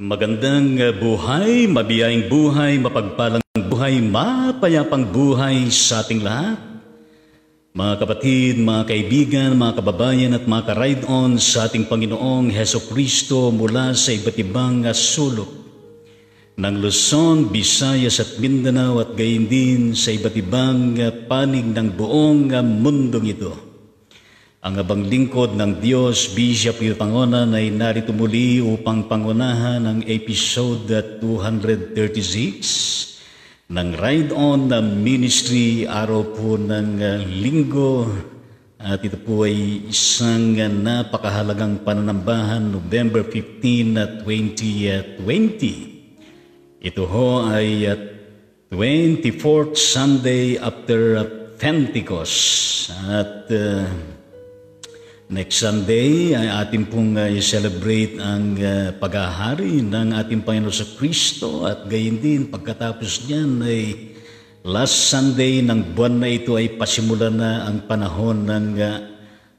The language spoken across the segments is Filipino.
Magandang buhay, mabiyayang buhay, mapagpalang buhay, mapayapang buhay sa ating lahat. Mga kapatid, mga kaibigan, mga kababayan at mga ka-ride-on sa ating Panginoong Hesukristo mula sa iba't ibang sulok ng Luzon, Visayas at Mindanao at gayon din sa iba't ibang panig ng buong mundong ito. Ang abang lingkod ng Diyos, Bishop Pangonan ay narito muli upang pangunahan ang episode 236 ng Ride On Ministry, araw po ng linggo. At ito po ay isang napakahalagang pananambahan, November 15, 2020. Ito ho ay 24th Sunday after Pentecost. At next Sunday ay ating pong i-celebrate ang paghahari ng ating Panginoon sa Kristo at gayon din pagkatapos niyan ay last Sunday ng buwan na ito ay pasimula na ang panahon ng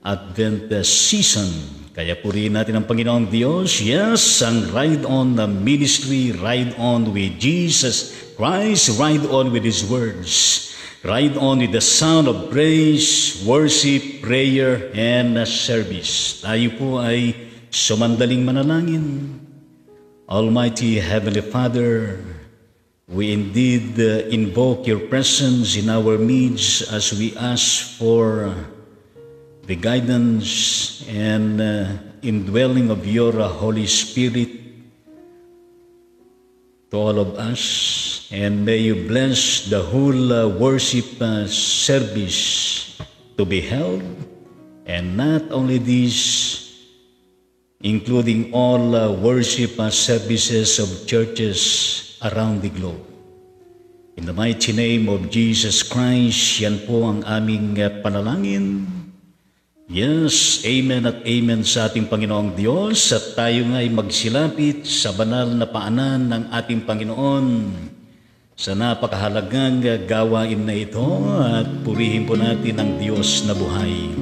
Advent season. Kaya purihin natin ang Panginoong Diyos. Yes, ang Ride On Ministry, Ride On with Jesus Christ, Ride On with His words. Ride on with the sound of praise, worship, prayer, and service. Tayo po ay sumandaling manalangin. Almighty Heavenly Father, we indeed invoke your presence in our midst as we ask for the guidance and indwelling of your Holy Spirit to all of us. And may you bless the whole worship service to be held. And not only this, including all worship services of churches around the globe. In the mighty name of Jesus Christ, yan po ang aming panalangin. Yes, amen at amen sa ating Panginoong Diyos. At tayo nga ay magsilapit sa banal na paanan ng ating Panginoon sa napakahalagang gawain na ito at purihin po natin ang Diyos na buhay.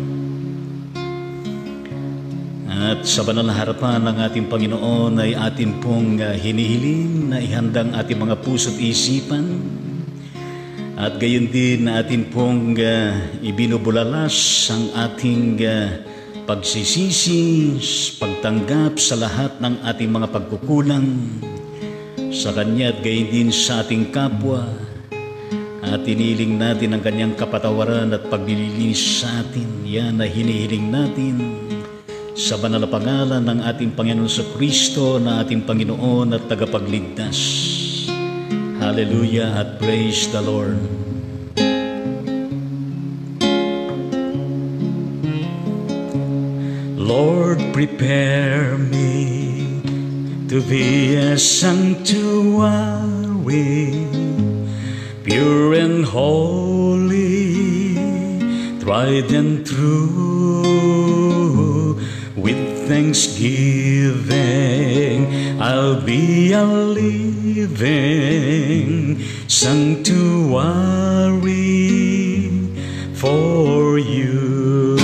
At sa banal na harapan ng ating Panginoon ay atin pong hinihiling na ihandang ating mga puso't isipan at gayon din atin pong ibinubulalas ang ating pagsisisi, pagtanggap sa lahat ng ating mga pagkukulang sa Kanya at gayon din sa ating kapwa at iniling natin ang Kanyang kapatawaran at paglilinis sa atin. Yan na hinihiling natin sa banal na pangalan ng ating Panginoon sa Kristo na ating Panginoon at tagapagligtas. Hallelujah at praise the Lord. Lord, prepare me to be a sanctuary, pure and holy, tried and true. With thanksgiving, I'll be a living sanctuary for you.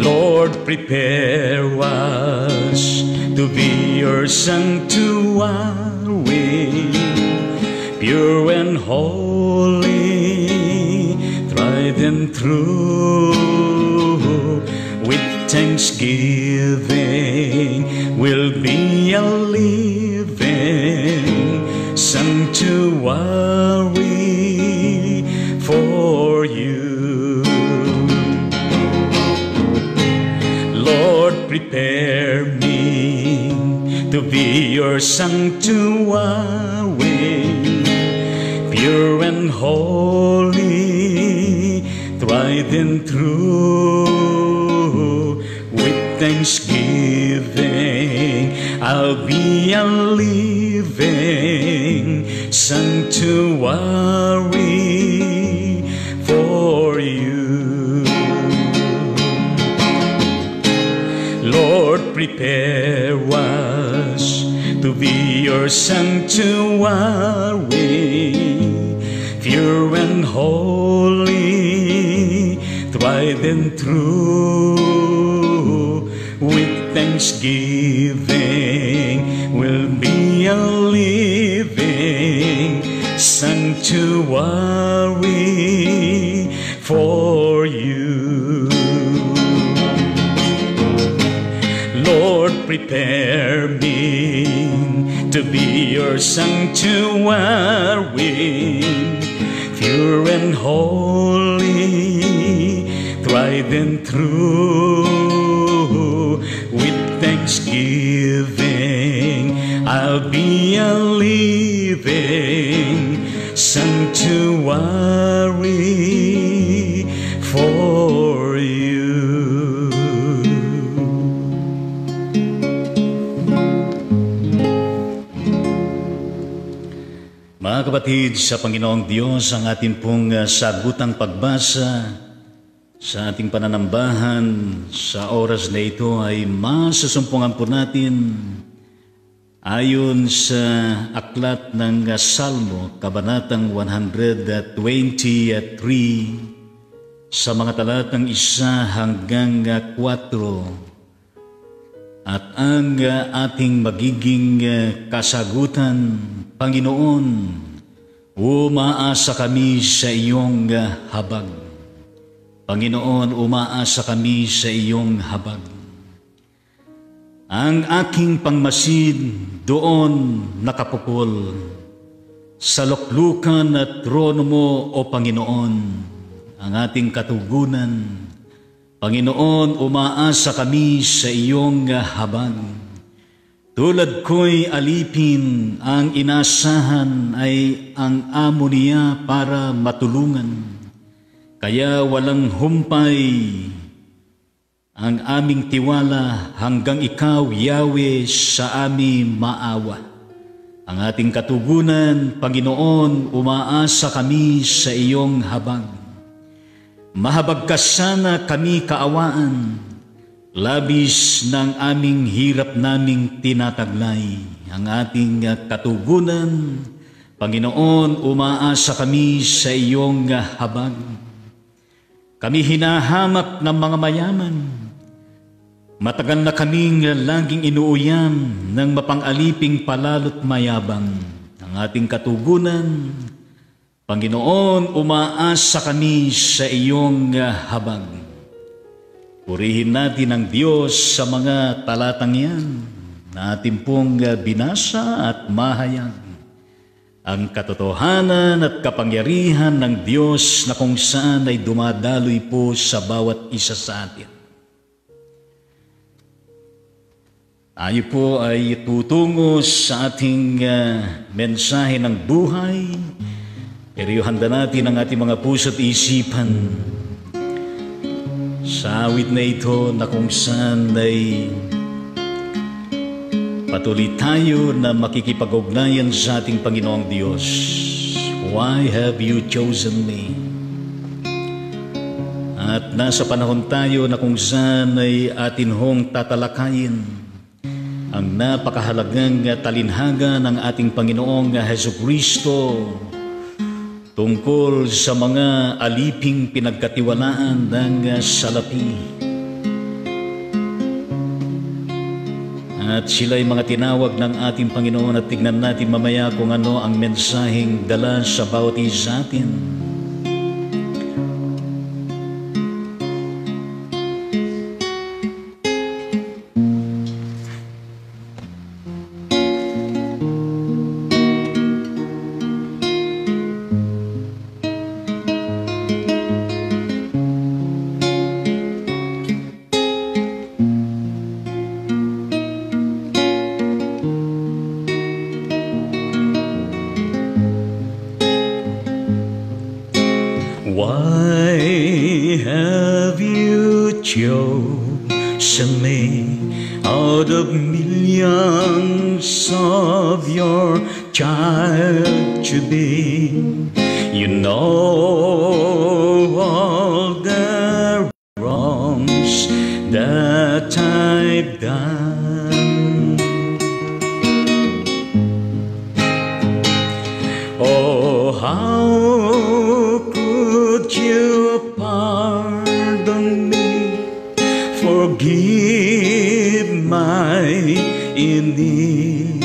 Lord, prepare us to be your sanctuary, pure and holy, tried and true. With thanksgiving, we'll be a living sanctuary for you. Prepare me to be your sanctuary, pure and holy, tried and true. With thanksgiving, I'll be a living sanctuary for you. Lord, prepare us to be your sanctuary, pure and holy, tried and true. With thanksgiving, thanksgiving will be a living sanctuary for you. Lord, prepare me to be your sanctuary, pure and holy, tried and true. With thanksgiving, I'll be a living sanctuary for you. Mga kapatid, sa Panginoong Diyos, ang ating pong sagutang pagbasa sa ating pananambahan sa oras na ito ay masusumpungan po natin ayon sa aklat ng Salmo, Kabanatang 123, sa mga talatang 1 hanggang 4. At ang ating magiging kasagutan, Panginoon, umaasa kami sa iyong habag. Panginoon, umaasa kami sa iyong habag. Ang aking pangmasid doon nakapukol sa luklukan at trono mo, O Panginoon, ang ating katugunan. Panginoon, umaasa kami sa iyong habag. Tulad ko'y alipin, ang inasahan ay ang amo niya para matulungan. Kaya walang humpay ang aming tiwala hanggang ikaw, Yahweh, sa amin maawa. Ang ating katugunan, Panginoon, umaasa kami sa iyong habag. Mahabag ka sana kami kaawaan, labis ng aming hirap naming tinataglay. Ang ating katugunan, Panginoon, umaasa kami sa iyong habag. Kami hinahamak ng mga mayaman. Matagal na kaming laging inuuyam ng mapang-aliping palalo't mayabang. Ang ating katugunan, Panginoon, umaasa kami sa iyong habag. Purihin natin ang Diyos sa mga talatang yan na ating pong binasa at mahayag. Ang katotohanan at kapangyarihan ng Diyos na kung saan ay dumadaloy po sa bawat isa sa atin. Tayo po ay tutungo sa ating mensahe ng buhay. Pero handa natin ang ating mga puso't isipan sa awit na ito na kung saan ay patuloy tayo na makikipag-ugnayan sa ating Panginoong Diyos. Why have you chosen me? At nasa panahon tayo na kung saan ay atin hong tatalakayin ang napakahalagang talinhaga ng ating Panginoong Hesukristo tungkol sa mga aliping pinagkatiwalaan ng salapi. At sila'y mga tinawag ng ating Panginoon at tignan natin mamaya kung ano ang mensaheng dala sa bawat isa atin. Why have you chosen me out of millions of your child to be? You know all the wrongs that I've done. Oh, how could you pardon me, forgive my iniquities.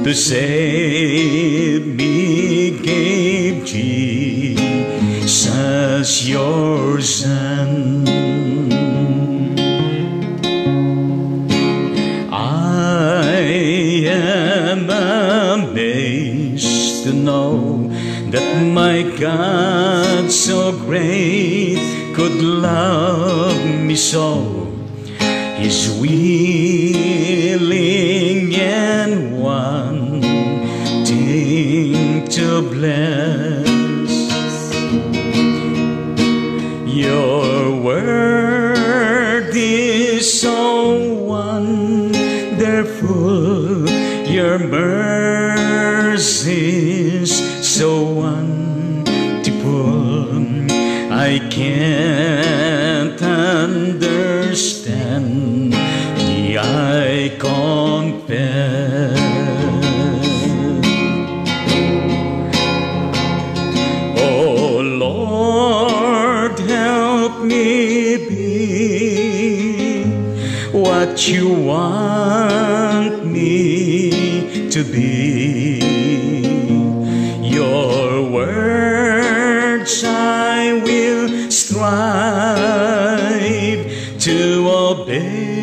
To save me gave Jesus your Son. I am amazed to know that my God so great could love me so. He's willing and wanting to bless. Your word is so wonderful, your mercy is so wonderful. I can't understand, I confess. Oh Lord, help me be what you want me to be. Your words I will strive to obey.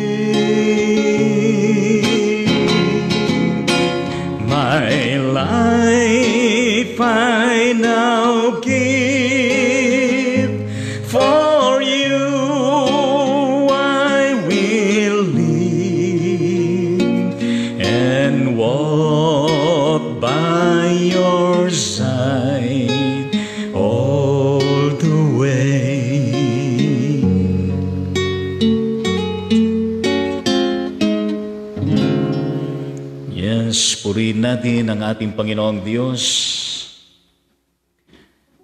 My life I now give for you. I will live and walk by your side all the way. Yes, purihin natin ang ating Panginoong Diyos.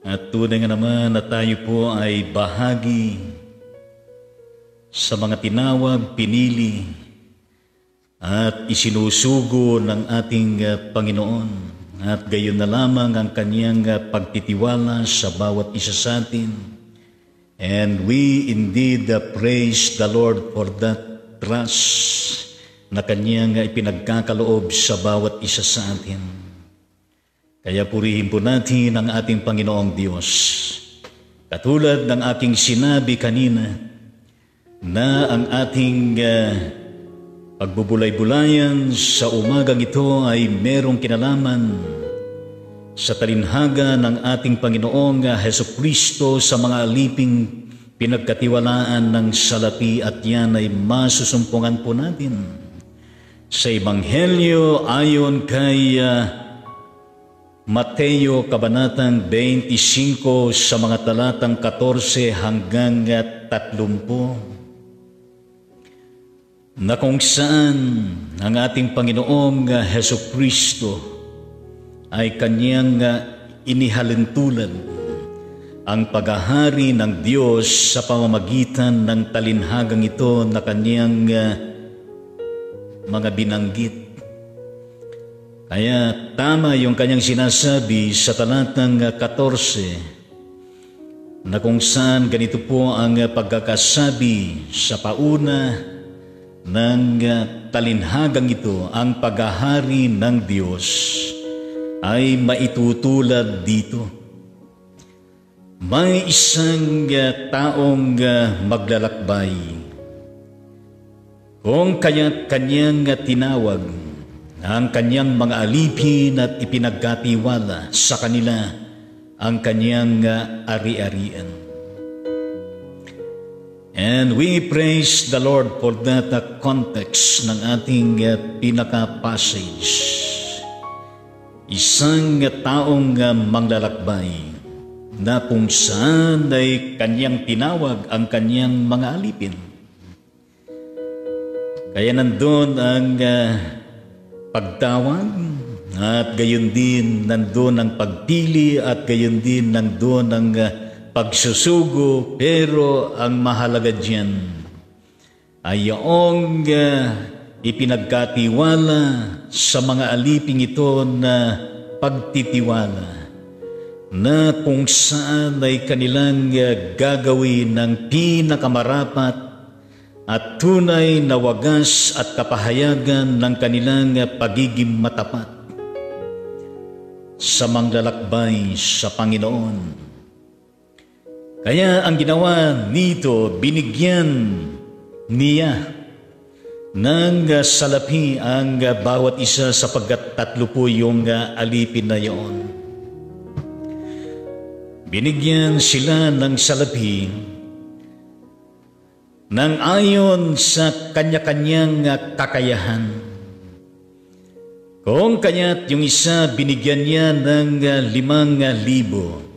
At tunay nga naman na tayo po ay bahagi sa mga tinawag, pinili at isinusugo ng ating Panginoon. At gayon na lamang ang kanyang pagtitiwala sa bawat isa sa atin. And we indeed praise the Lord for that trust na kanyang ipinagkakaloob sa bawat isa sa atin. Kaya purihin po natin ang ating Panginoong Diyos. Katulad ng aking sinabi kanina, na ang ating pagbubulay-bulayan sa umagang ito ay merong kinalaman sa talinhaga ng ating Panginoong Hesukristo sa mga aliping pinagkatiwalaan ng salapi, at yan ay masusumpungan po natin sa Ebanghelyo ayon kay Mateo Kabanatang 25 sa mga talatang 14 hanggang 30, na kung saan ang ating Panginoong Hesukristo ay kanyang inihalintulad ang paghahari ng Diyos sa pamamagitan ng talinhagang ito na kanyang mga binanggit. Kaya tama yung kanyang sinasabi sa talatang 14 na kung saan ganito po ang pagkakasabi sa pauna ng talinhagang ito, ang paghahari ng Diyos ay maitutulad dito. May isang taong maglalakbay. Kung kanyang tinawag ang kanyang mga alipin at ipinagkatiwala sa kanila ang kanyang ari-arian. And we praise the Lord for that context ng ating pinaka-passage. Isang taong manglalakbay na kung saan ay kanyang tinawag ang kanyang mga alipin. Kaya nandun ang pagtawag, at gayon din nandun ang pagpili, at gayon din nandun ang pagsusugo. Pero ang mahalaga diyan ay yung ipinagkatiwala sa mga aliping ito na pagtitiwala, na kung saan ay kanilang gagawin ng pinakamarapat at tunay na wagas at kapahayagan ng kanilang pagiging matapat sa manglalakbay sa Panginoon. Kaya ang ginawa nito, binigyan niya ng salapi ang bawat isa sapagkat 30 yung alipin na iyon. Binigyan sila ng salapi nang ayon sa kanya-kanyang kakayahan. Kung kaya't yung isa binigyan niya ng 5,000,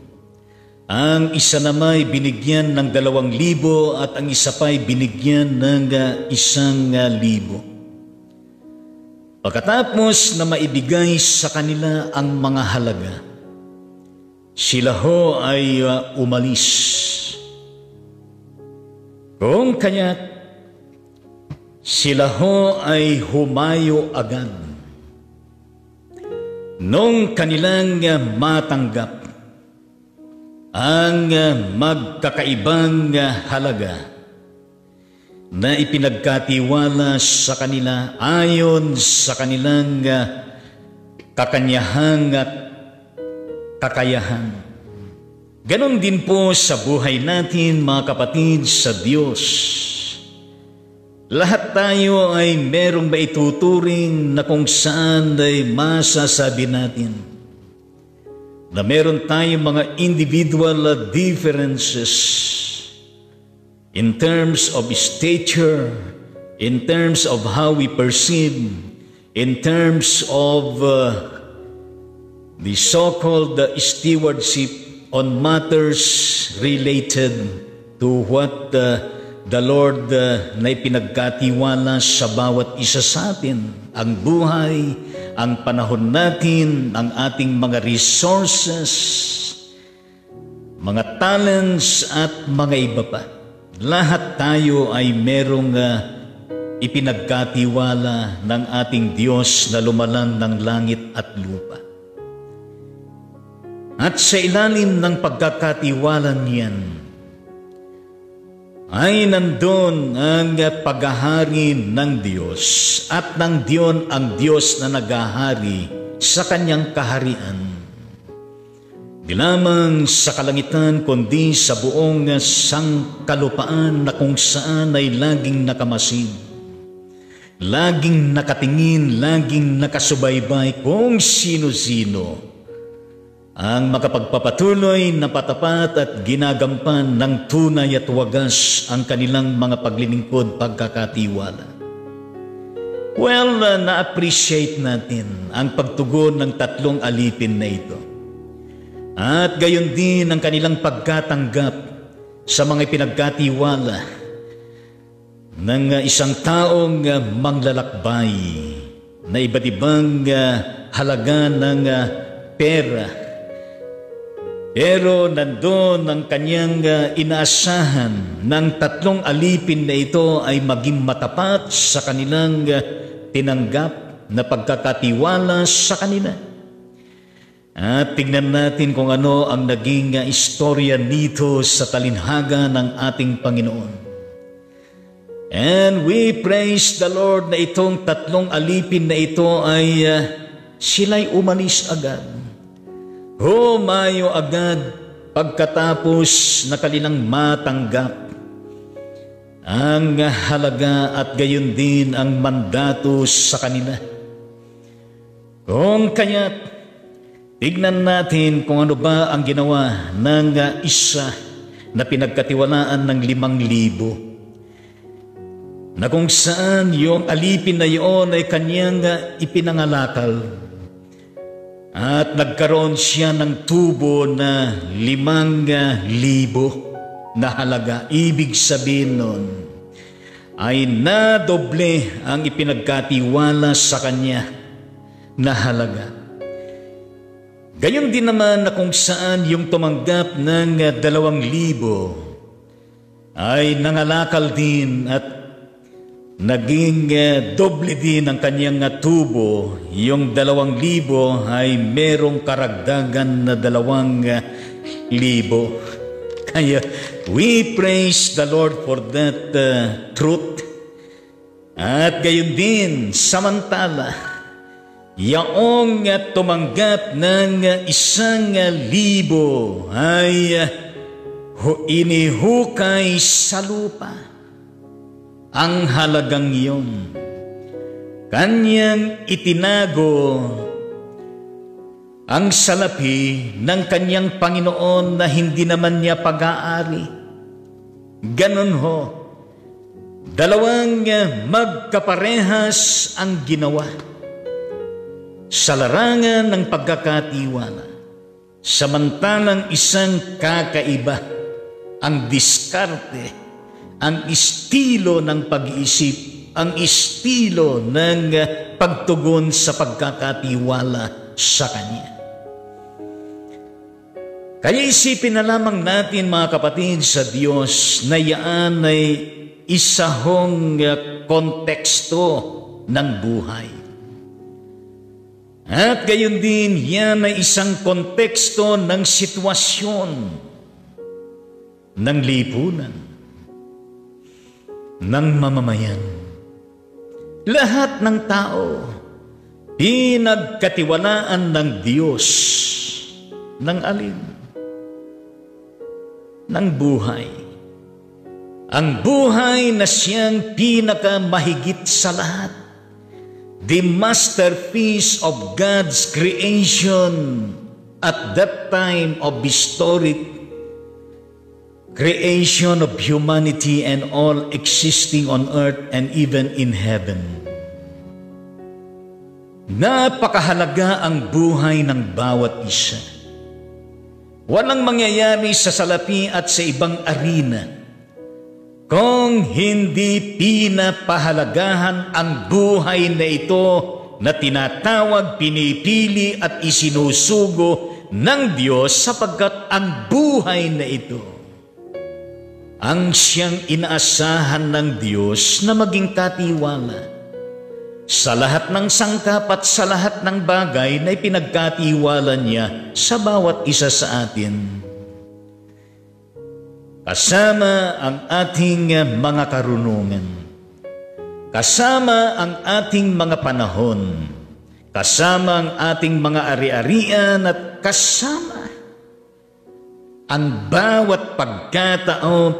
ang isa namay binigyan ng 2,000 at ang isa pa'y binigyan ng 1,000. Pagkatapos na maibigay sa kanila ang mga halaga, sila ho ay umalis. Kung kaya't sila ho ay humayo agad nung kanilang matanggap ang magkakaibang halaga na ipinagkatiwala sa kanila ayon sa kanilang kakanyahang kakayahan. Ganon din po sa buhay natin, mga kapatid sa Diyos. Lahat tayo ay merong maituturing na kung saan ay masasabi natin na meron tayong mga individual differences in terms of stature, in terms of how we perceive, in terms of the so-called stewardship on matters related to what the Lord na ipinagkatiwala sa bawat isa sa atin, ang buhay, ang panahon natin, ang ating mga resources, mga talents at mga iba pa. Lahat tayo ay merong ipinagkatiwala ng ating Diyos na lumalang ng langit at lupa. At sa ilalim ng pagkakatiwala niyan ay nandun ang paghahari ng Diyos at ng Diyon ang Diyos na naghahari sa kanyang kaharian. Di lamang sa kalangitan kundi sa buong sangkalupaan na kung saan ay laging nakamasid, laging nakatingin, laging nakasubaybay kung sino-sino ang makapagpapatuloy na patapat at ginagampan ng tunay at wagas ang kanilang mga paglilingkod pagkakatiwala. Well, na-appreciate natin ang pagtugon ng 3 alipin na ito. At gayon din ang kanilang pagkatanggap sa mga pinagkatiwala ng isang taong manglalakbay na iba't ibang halaga ng pera. Pero nandun ang kanyang inaasahan ng 3 alipin na ito ay maging matapat sa kanilang tinanggap na pagkakatiwala sa kanila. At tignan natin kung ano ang naging istorya nito sa talinhaga ng ating Panginoon. And we praise the Lord na itong 3 alipin na ito ay sila'y umalis agad. Humayo agad pagkatapos na kanilang matanggap ang halaga at gayon din ang mandato sa kanila. Kung kaya't tignan natin kung ano ba ang ginawa ng isa na pinagkatiwalaan ng 5,000 na kung saan yung alipin na iyon ay kanyang ipinangalakal. At nagkaroon siya ng tubo na 5,000 na halaga. Ibig sabihin nun ay nadoble ang ipinagkatiwala sa kanya na halaga. Gayon din naman na kung saan yung tumanggap ng 2,000 ay nangalakal din at naging doble din ang kanyang tubo. Yung 2,000 ay merong karagdagan na 2,000. Kaya we praise the Lord for that truth. At gayon din, samantala, yaong tumanggap ng 1,000 ay inihukay sa lupa ang halagang iyon. Kanyang itinago ang salapi ng kanyang Panginoon na hindi naman niya pag-aari. Ganon ho, dalawang magkaparehas ang ginawa sa larangan ng pagkakatiwala, samantalang isang kakaiba ang diskarte, ang estilo ng pag-iisip, ang estilo ng pagtugon sa pagkakatiwala sa Kanya. Kaya isipin na lamang natin, mga kapatid sa Diyos, na yan ay isa hong konteksto ng buhay. At gayon din, yan ay isang konteksto ng sitwasyon ng lipunan, ng mamamayan. Lahat ng tao, pinagkatiwalaan ng Diyos ng alin? Ng buhay. Ang buhay na siyang pinakamahigit sa lahat. The masterpiece of God's creation at that time of historic creation of humanity and all existing on earth and even in heaven. Napakahalaga ang buhay ng bawat isa. Walang mangyayari sa salapi at sa ibang arena kung hindi pinapahalagahan ang buhay na ito na tinatawag, pinipili at isinusugo ng Diyos, sapagkat ang buhay na ito ang siyang inaasahan ng Diyos na maging katiwala sa lahat ng sangkap at sa lahat ng bagay na ipinagkatiwala niya sa bawat isa sa atin. Kasama ang ating mga karunungan, kasama ang ating mga panahon, kasama ang ating mga ari-arian, at kasama ang bawat pagkakataon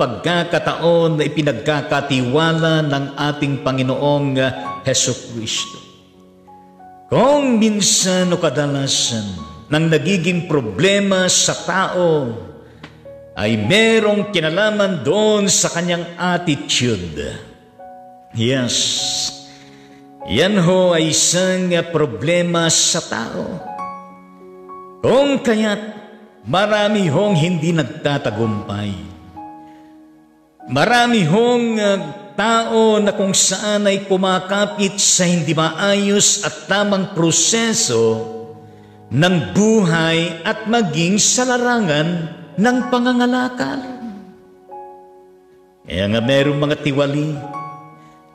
na ipinagkakatiwala ng ating Panginoong Hesukristo. Kung minsan o kadalasan nang nagiging problema sa tao ay merong kinalaman doon sa kanyang attitude. Yes, yan ho ay isang problema sa tao. Kung kaya't marami hong hindi nagtatagumpay. Marami hong tao na kung saan ay kumakapit sa hindi maayos at tamang proseso ng buhay at maging sa larangan ng pangangalakal. Kaya nga merong mga tiwali,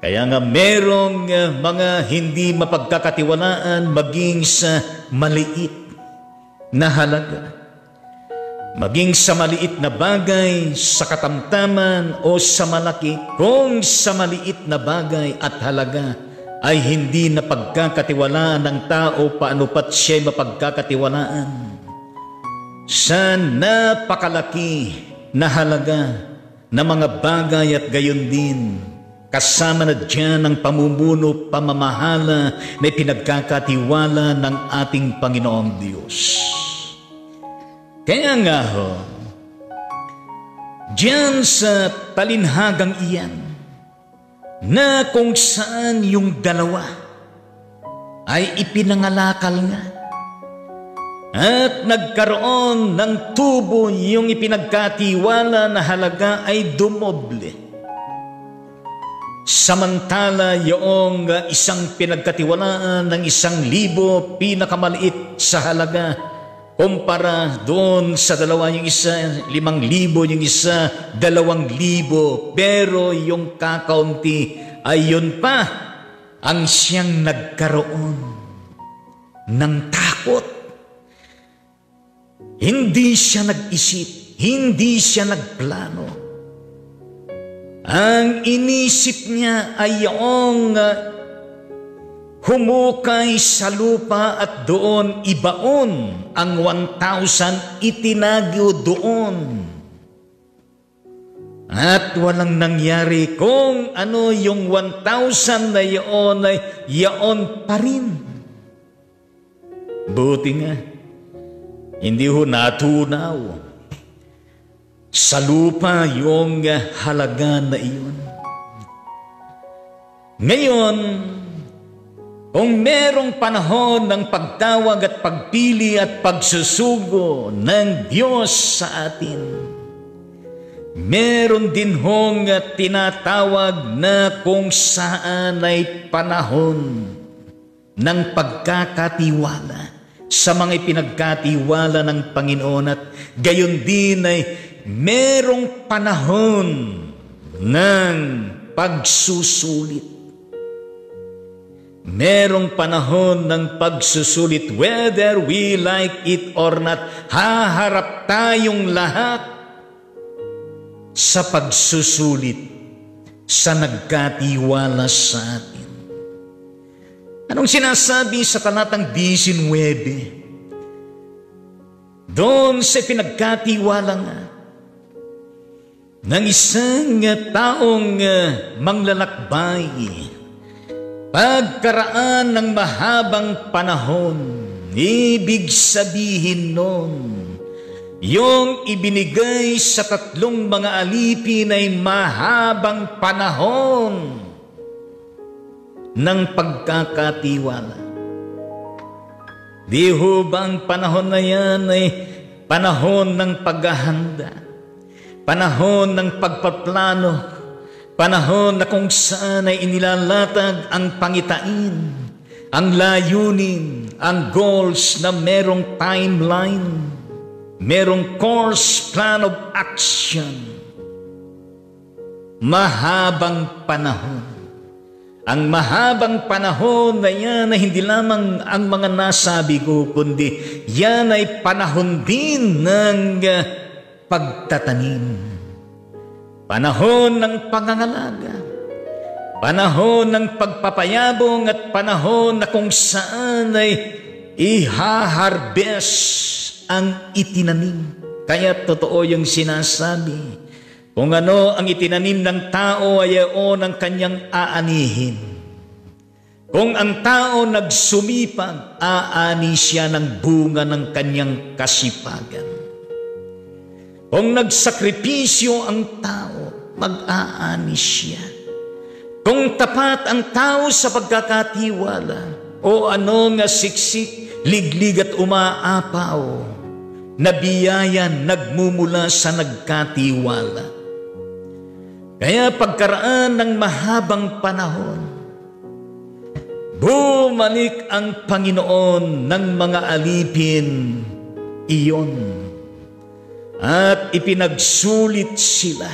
kaya nga merong mga hindi mapagkakatiwalaan maging sa maliit na halaga. Maging sa maliit na bagay, sa katamtaman o sa malaki, kung sa maliit na bagay at halaga ay hindi na pagkakatiwalaan ng tao, paano pat siya'y mapagkakatiwalaan sa napakalaki na halaga na mga bagay. At gayon din, kasama na dyan ang pamumuno, pamamahala na pinagkakatiwala ng ating Panginoong Diyos. Kaya nga ho, diyan sa talinhagang iyan, na kung saan yung dalawa ay ipinangalakal nga, at nagkaroon ng tubo yung ipinagkatiwala na halaga ay dumoble. Samantala yung isang pinagkatiwalaan ng 1,000 pinakamaliit sa halaga, kumpara doon sa dalawa, yung isa 5,000, yung isa 2,000, pero yung kakaunti ay yun pa ang siyang nagkaroon ng takot. Hindi siya nag-isip, hindi siya nagplano. Ang inisip niya ay yung humukay sa lupa at doon ibaon ang 1,000, itinagyo doon. At walang nangyari kung ano yung 1,000 na yaon ay yaon pa rin. Buti nga, hindi ho natunaw sa lupa yung halaga na iyon. Ngayon, kung merong panahon ng pagtawag at pagpili at pagsusugo ng Diyos sa atin, meron din hong tinatawag na kung saan ay panahon ng pagkakatiwala sa mga ipinagkatiwala ng Panginoon, at gayon din ay merong panahon ng pagsusulit. Merong panahon ng pagsusulit, whether we like it or not, haharap tayong lahat sa pagsusulit sa nagkatiwala sa atin. Anong sinasabi sa talatang 19? Doon sa pinagkatiwala nga ng isang taong manglalakbay, pagkaraan ng mahabang panahon, ibig sabihin nun, yung ibinigay sa 3 mga alipin ay mahabang panahon ng pagkakatiwala. Di ho ba ang panahon na yan ay panahon ng paghahanda, panahon ng pagpaplano, panahon na kung saan ay inilalatag ang pangitain, ang layunin, ang goals na merong timeline, merong course, plan of action. Mahabang panahon. Ang mahabang panahon na yan ay hindi lamang ang mga nasabi ko, kundi yan ay panahon din ng pagtatanim. Panahon ng pangangalaga, panahon ng pagpapayabong, at panahon na kung saan ay iha-harvest ang itinanim. Kaya totoo yung sinasabi, kung ano ang itinanim ng tao ay iyon ang kanyang aanihin. Kung ang tao nagsumipag, aani siya ng bunga ng kanyang kasipagan. Kung nagsakripisyo ang tao, mag-aani siya. Kung tapat ang tao sa pagkakatiwala, o ano nga siksik, liglig at umaapaw, na biyaya nagmumula sa nagkatiwala. Kaya pagkaraan ng mahabang panahon, bumalik ang Panginoon ng mga alipin iyon at ipinagsulit sila.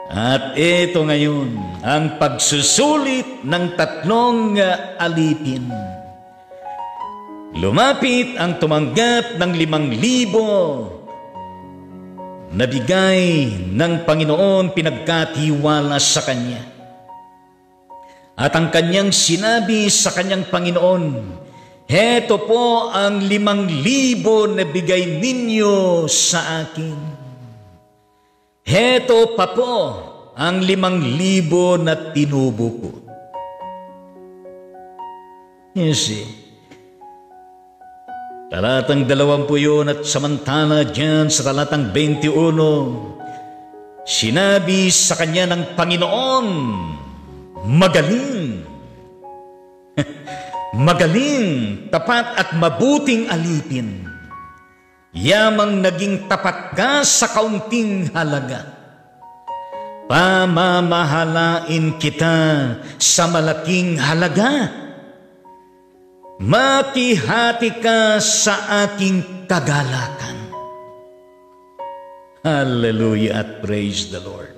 At ito ngayon ang pagsusulit ng 3 alipin. Lumapit ang tumanggap ng 5,000 na bigay ng Panginoon, pinagkatiwala sa Kanya. At ang Kanyang sinabi sa Kanyang Panginoon, heto po ang 5,000 na bigay ninyo sa akin. Heto pa po ang 5,000 na tinubo ko. You see, talatang 20 yun, at samantala dyan sa talatang 21, sinabi sa kanya ng Panginoon, magaling, magaling, tapat at mabuting alipin. Yamang naging tapat ka sa kaunting halaga. Pamamahalain kita sa malaking halaga. Makihati ka sa aking kagalakan. Hallelujah at praise the Lord.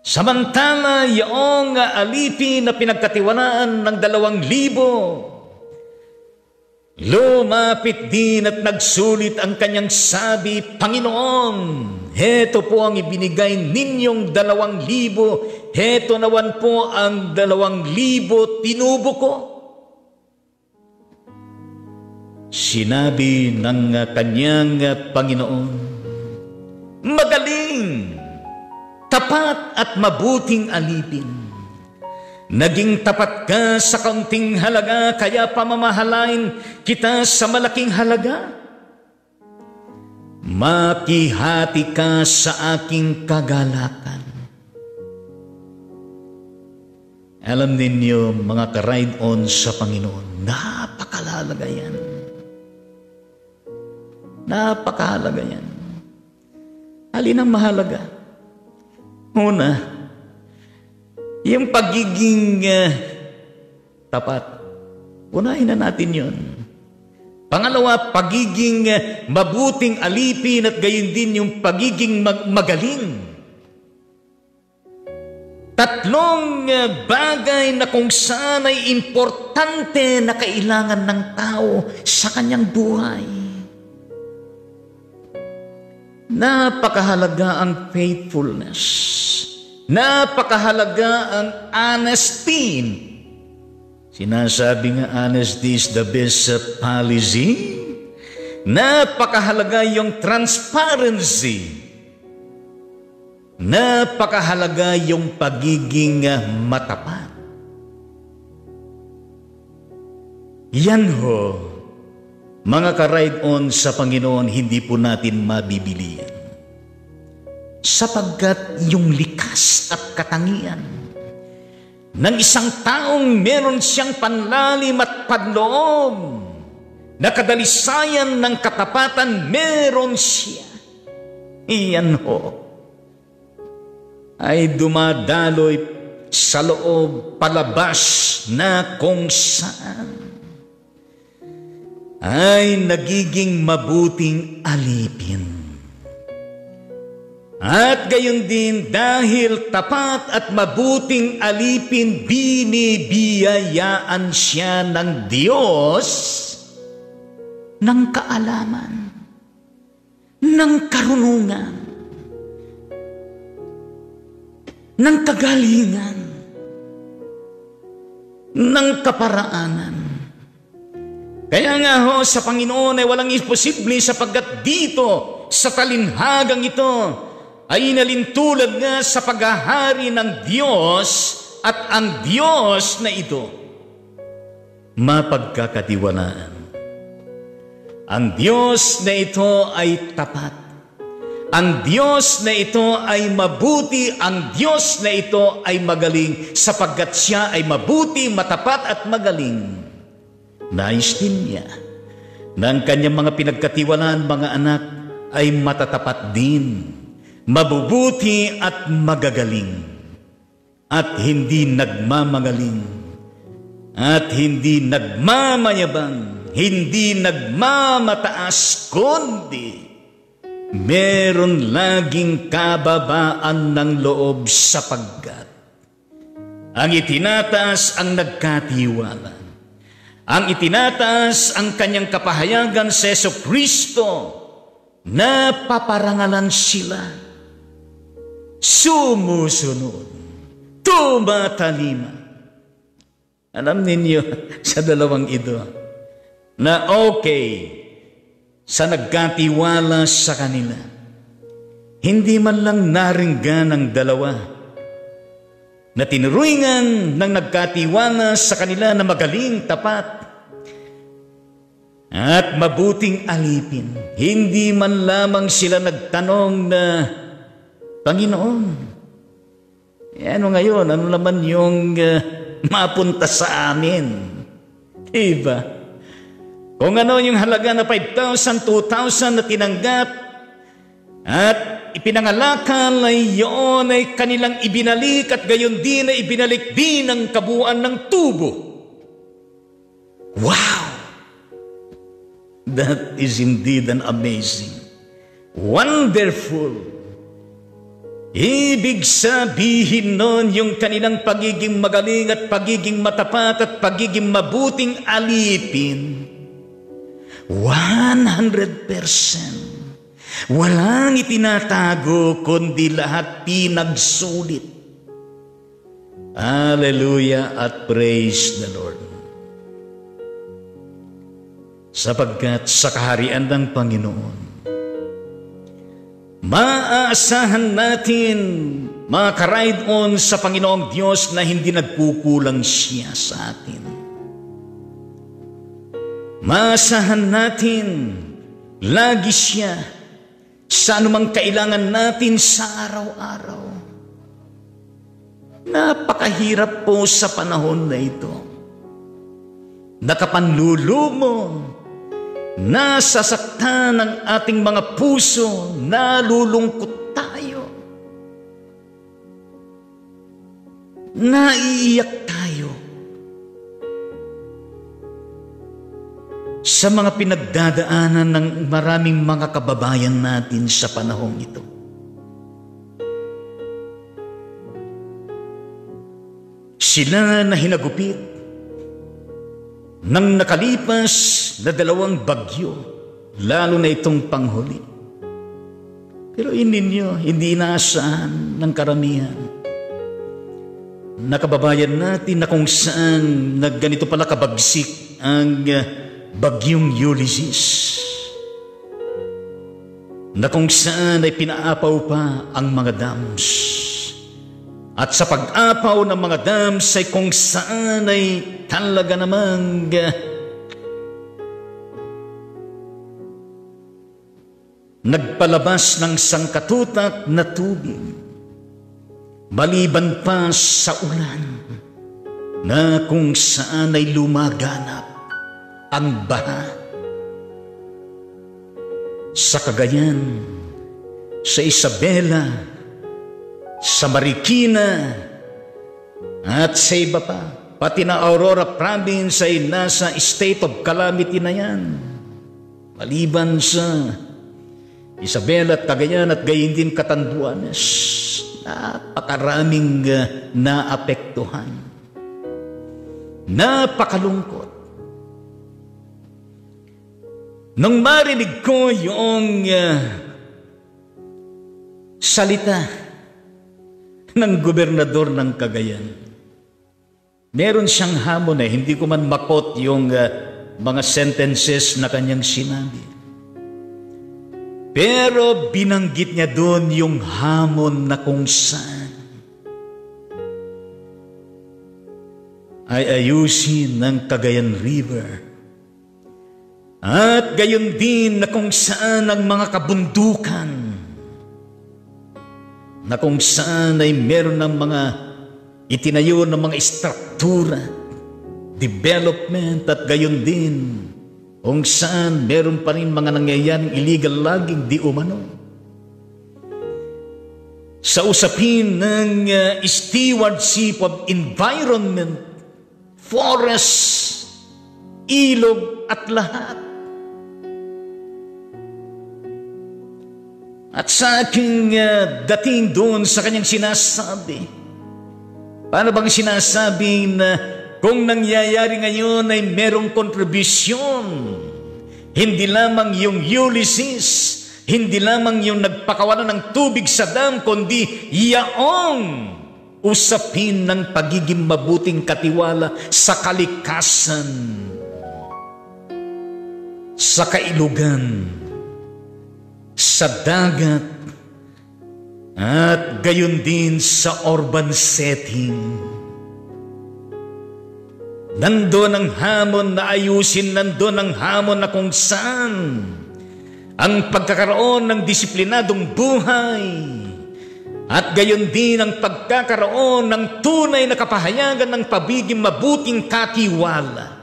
Samantala, yaong alipin na pinagkatiwalaan ng 2,000, Lumapit din at nagsulit ang kanyang sabi, Panginoon, heto po ang ibinigay ninyong 2,000, heto naman po ang 2,000 tinubo ko. Sinabi ng kanyang Panginoon, magaling, tapat at mabuting alipin. Naging tapat ka sa kaunting halaga, kaya pamamahalain kita sa malaking halaga. Makihati ka sa aking kagalakan. Alam ninyo, mga ka-ride-on sa Panginoon, napakahalaga yan. Napakahalaga yan. Alin ang mahalaga? Una, yung pagiging tapat. Unahin na natin yun. Pangalawa, pagiging mabuting alipin at gayon din yung pagiging magaling. Tatlong bagay na kung saan ay importante na kailangan ng tao sa kanyang buhay. Napakahalaga ang faithfulness. Napakahalaga ang honesty. Sinasabi nga honesty is the best policy. Napakahalaga yung transparency. Napakahalaga yung pagiging matapat. Yan ho, mga ka-ride-on sa Panginoon, hindi po natin mabibili yan. Sapagkat yung likas at katangian ng isang taong meron siyang panlalim at panloob na kadalisayan ng katapatan, meron siya. Iyan ho ay dumadaloy sa loob palabas na kung saan ay nagiging mabuting alipin. At gayon din, dahil tapat at mabuting alipin, binibiyayaan siya ng Diyos ng kaalaman, ng karunungan, ng kagalingan, ng kaparaanan. Kaya nga ho, sa Panginoon ay walang imposible, sapagkat dito sa talinhagang ito ay inalintulad nga sa paghahari ng Diyos, at ang Diyos na ito mapagkakatiwalaan. Ang Diyos na ito ay tapat. Ang Diyos na ito ay mabuti. Ang Diyos na ito ay magaling, sapagkat siya ay mabuti, matapat at magaling. Nais din niya na ang kanyang mga pinagkatiwalaan, mga anak, ay matatapat din, mabubuti at magagaling, at hindi nagmamagaling, at hindi nagmamayabang, hindi nagmamataas, kundi meron laging kababaan ng loob, sapagkat ang itinataas ang nagkatiwala. Ang itinataas ang kanyang kapahayagan sa Jesucristo, na paparangalan sila, sumusunod, tumatalima. Alam ninyo sa dalawang ito na okay sa nagkatiwala sa kanila. Hindi man lang naringgan ng dalawa na tinuruingan ng nagkatiwala sa kanila na magaling, tapat at mabuting alipin. Hindi man lamang sila nagtanong na, Panginoon, ano ngayon? Ano naman yung mapunta sa amin? Diba? Kung ano yung halaga na 5,000, 2,000 na tinanggap at ipinangalakal, ay yun ay kanilang ibinalik, at gayon din ay ibinalik din ang kabuuan ng tubo. Wow! That is indeed an amazing, wonderful. Ibig sabihin nun, yung kanilang pagiging magaling at pagiging matapat at pagiging mabuting alipin 100%. Walang itinatago, kundi lahat pinagsulit. Hallelujah at praise the Lord. Sapagkat sa kaharian ng Panginoon, maaasahan natin, mga ka-ride on sa Panginoong Diyos, na hindi nagkukulang siya sa atin. Maasahan natin, lagi siya sa anumang kailangan natin sa araw-araw. Napakahirap po sa panahon na ito. Nakapanlulumo, nasasaktan ang ating mga puso, nalulungkot tayo, naiiyak tayo sa mga pinagdadaanan ng maraming mga kababayan natin sa panahong ito. Sila na hinagupit ng nakalipas na 2 bagyo, lalo na itong panghuli. Pero ninyo, hindi inaasahan ng karamihan na kababayan natin na kung saan nagganito pala kabagsik ang bagyong Ulysses, na kung saan ay pinaapaw pa ang mga dams. At sa pag-apaw ng mga dams ay kung saan ay talaga namang nagpalabas ng sangkatutak na tubig, maliban pa sa ulan, na kung saan ay lumaganap ang baha. Sa Cagayan, sa Isabela, sa Marikina, at sa iba pa, pati na Aurora Province ay nasa state of calamity na yan. Maliban sa Isabela at Cagayan at gayon din Catanduanes, napakaraming naapektuhan. Napakalungkot. Nung marinig ko yung salita ng gobernador ng Cagayan, meron siyang hamon hindi ko man makot yung mga sentences na kanyang sinabi. Pero binanggit niya doon yung hamon na kung saan ay ayusin ng Cagayan River. At gayon din na kung saan ang mga kabundukan, na kung saan ay meron ng mga itinayo ng mga istruktura, development, at gayon din kung saan meron pa rin mga nangyayaring illegal logging di umano. Sa usapin ng stewardship of environment, forest, ilog at lahat. At sa aking dating doon sa kanyang sinasabi, paano bang sinasabi na kung nangyayari ngayon ay merong kontribusyon, hindi lamang yung Ulysses, hindi lamang yung nagpakawalan ng tubig sa dam, kundi yaong usapin ng pagiging mabuting katiwala sa kalikasan, sa kailugan, sa dagat, at gayon din sa urban setting. Nandoon ang hamon na ayusin, nandoon ang hamon na kung saan ang pagkakaroon ng disiplinadong buhay, at gayon din ang pagkakaroon ng tunay na kapahayagan ng pagiging mabuting katiwala.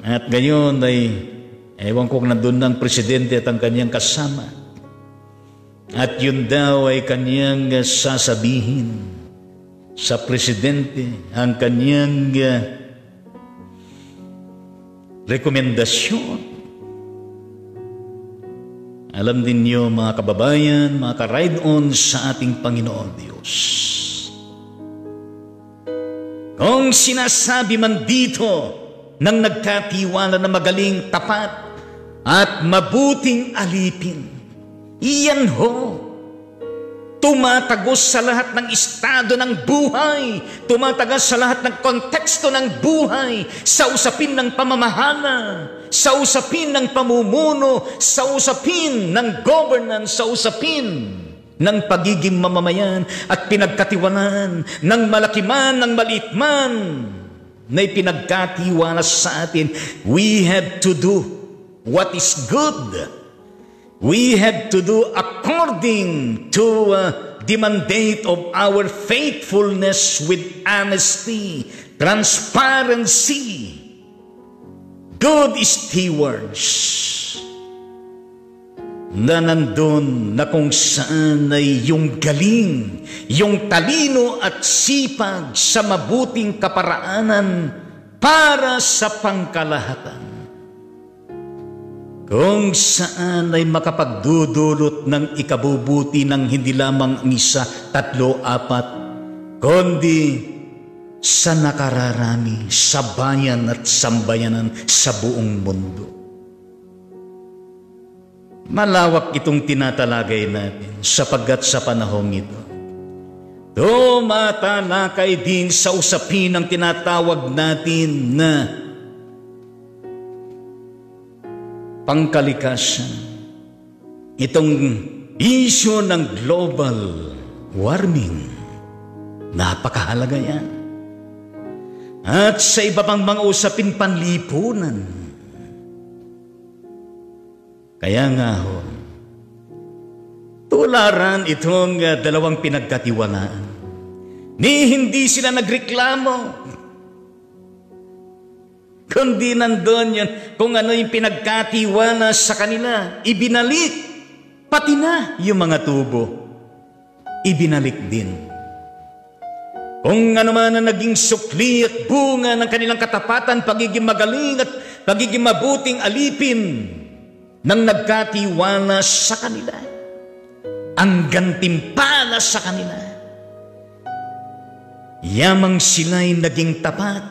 At ngayon ay, ewan kong nandun ng presidente at ang kanyang kasama. At yun daw ay kanyang sasabihin sa presidente, ang kanyang rekomendasyon. Alam din niyo mga kababayan, mga ka-ride on sa ating Panginoon Diyos, Kung sinasabi man dito ng nagkatiwala na magaling, tapat at mabuting alipin, iyan ho, tumatagos sa lahat ng estado ng buhay, tumatagos sa lahat ng konteksto ng buhay, sa usapin ng pamamahala, sa usapin ng pamumuno, sa usapin ng governance, sa usapin ng pagiging mamamayan at pinagkatiwalaan ng malaki man, ng maliit man na ipinagkatiwala sa atin. We have to do what is good. We have to do according to the mandate of our faithfulness with honesty, transparency, good stewards. Na nandun na kung saan ay yung galing, yung talino at sipag sa mabuting kaparaanan para sa pangkalahatan. Kung saan ay makapagdudulot ng ikabubuti ng hindi lamang ang isa, tatlo, apat, kundi sa nakararami, sa bayan at sambayanan sa buong mundo. Malawak itong tinatalagay natin sapagkat sa panahong ito, tumatalakay din sa usapin ng tinatawag natin na pangkalikasan. Itong isyu ng global warming, napakahalaga yan. At sa iba pang mga usapin panlipunan. Kaya nga ho, tularan itong dalawang pinagkatiwalaan. Hindi sila nagreklamo, kundi nandun yun kung ano yung pinagkatiwala sa kanila, ibinalik, pati na yung mga tubo, ibinalik din. Kung ano man ang naging sukli at bunga ng kanilang katapatan, pagiging magaling at pagiging mabuting alipin ng nagkatiwala sa kanila, ang gantimpala sa kanila, yamang sila'y naging tapat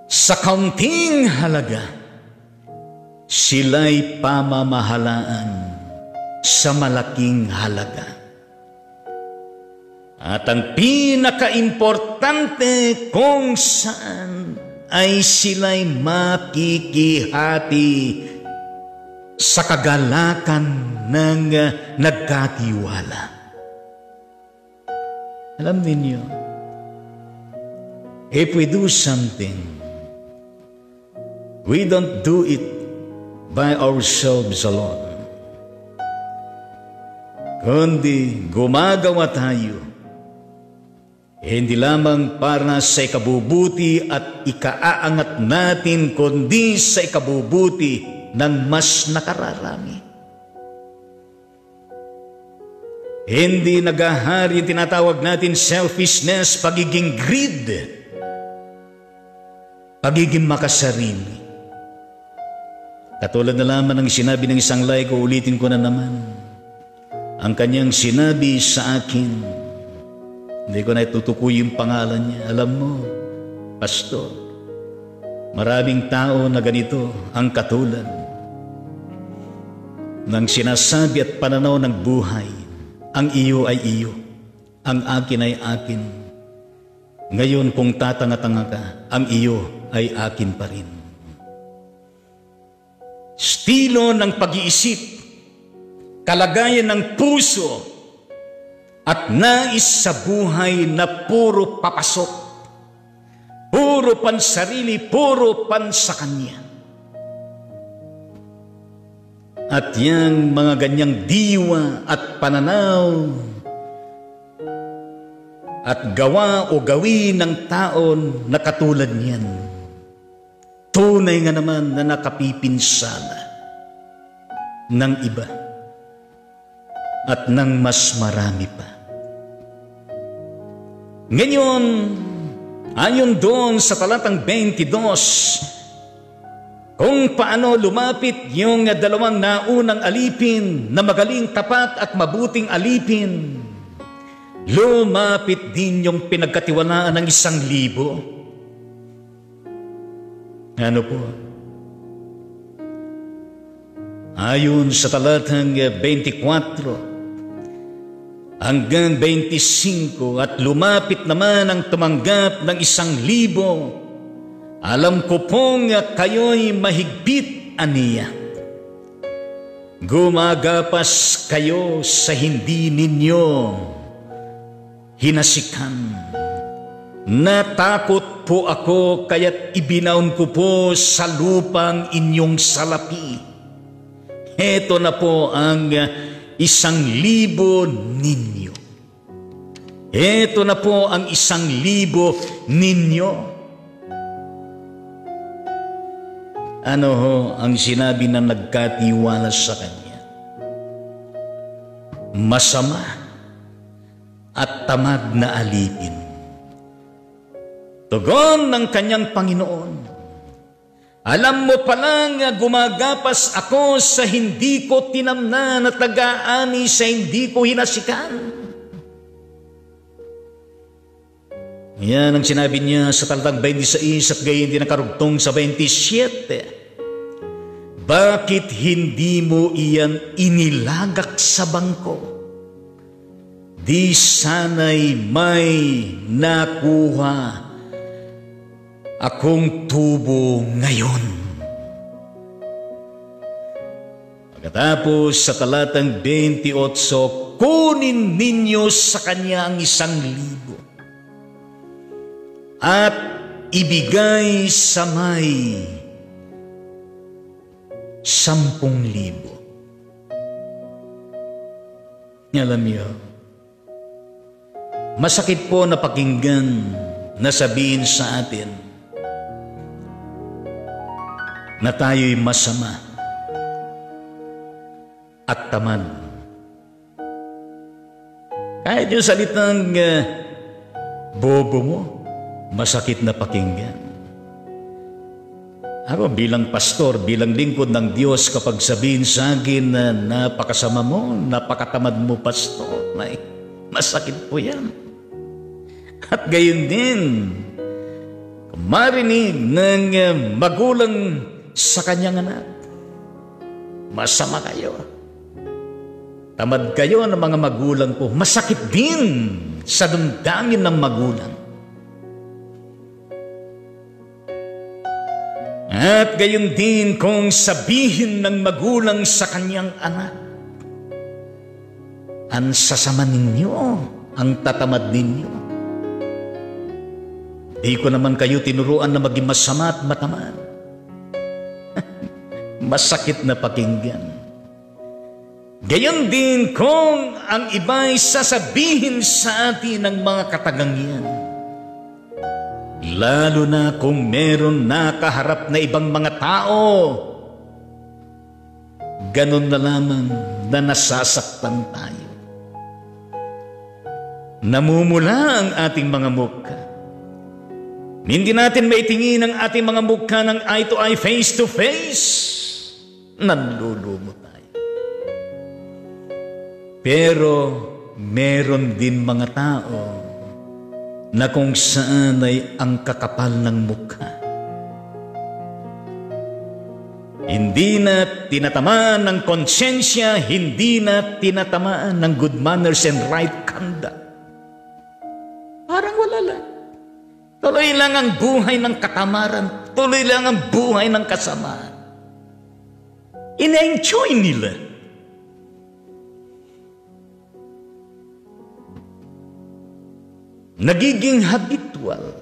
sa kaunting halaga, sila'y pamamahalaan sa malaking halaga. At ang pinaka-importante kung saan ay sila'y makikihati sa kagalakan ng nagkatiwala. Alam ninyo, if we do something, we don't do it by ourselves alone. Kundi gumagawa tayo, hindi lamang para sa ikabubuti at ikaaangat natin, kundi sa ikabubuti ng mas nakararami. Hindi nagahari yung tinatawag natin selfishness, pagiging greed, pagiging makasarili. Katulad na lamang ng sinabi ng isang laiko, ulitin ko na naman. Ang kanyang sinabi sa akin, hindi ko na itutukoy yung pangalan niya. Alam mo, pastor, maraming tao na ganito ang katulad ng sinasabi at pananaw ng buhay. Ang iyo ay iyo, ang akin ay akin. Ngayon kung tatanga-tanga ka, ang iyo ay akin pa rin. Estilo ng pag-iisip, kalagayan ng puso, at nais sa buhay na puro papasok, puro pansarili, puro pansakanya. At yang mga ganyang diwa at pananaw at gawa o gawin ng taon na katulad niyan, tunay nga naman na nakapipinsala ng iba at ng mas marami pa. Ngayon, ayon doon sa talatang 22, kung paano lumapit yung dalawang naunang alipin na magaling, tapat at mabuting alipin lumapit din yung pinagkatiwalaan ng 1,000. Ano po? Ayon sa talatang 24 hanggang 25, at lumapit naman ang tumanggap ng 1,000. Alam ko pong kayo'y mahigpit aniya. Gumagapas kayo sa hindi ninyo hinasikan. Natakot po ako, kaya't ibinaon ko po sa lupang inyong salapi. Heto na po ang 1,000 ninyo. Heto na po ang 1,000 ninyo. Ano ho ang sinabi ng nagkatiwala sa kanya? Masama at tamad na alipin. Tugon ng kanyang Panginoon, alam mo palang gumagapas ako sa hindi ko tinamnan at nag-aani sa hindi ko hinasikan. Yan ang sinabi niya sa talatang 26 at gayon din nakarugtong sa 27. Bakit hindi mo iyan inilagak sa bangko? Di sana'y may nakuha akong tubo ngayon. Pagkatapos sa talatang 28, kunin ninyo sa kanya ang 1,000 at ibigay sa may 10,000. Alam niyo, masakit po na pakinggan na sabihin sa atin na tayo'y masama at tamad. Kahit yung salitang bobo mo, masakit na pakinggan. Ako bilang pastor, bilang lingkod ng Diyos, kapag sabihin sa akin na napakasama mo, napakatamad mo, pastor, ay masakit po yan. At gayon din, marinig ng magulang sa kanyang anak, masama kayo, tamad kayo ng mga magulang ko, masakit din sa damdamin ng magulang. At gayon din kung sabihin ng magulang sa kanyang anak, ang sasama ninyo, ang tatamad ninyo. Di ko naman kayo tinuruan na maging masama at matamad. Masakit na pakinggan. Gayon din kung ang iba'y sasabihin sa atin ng mga katagangian. Lalo na kung meron nakaharap na ibang mga tao, ganun na lamang na nasasaktan tayo. Namumula ang ating mga mukha. Hindi natin maitingin ang ating mga mukha ng eye to eye, face to face. Nanlulumo tayo. Pero meron din mga tao na kung saan ay ang kakapal ng mukha. Hindi na tinatamaan ng konsensya, hindi na tinatamaan ng good manners and right conduct. Parang wala lang. Tuloy lang ang buhay ng katamaran, tuloy lang ang buhay ng kasamaan. Ina-enjoy nila. Nagiging habitual.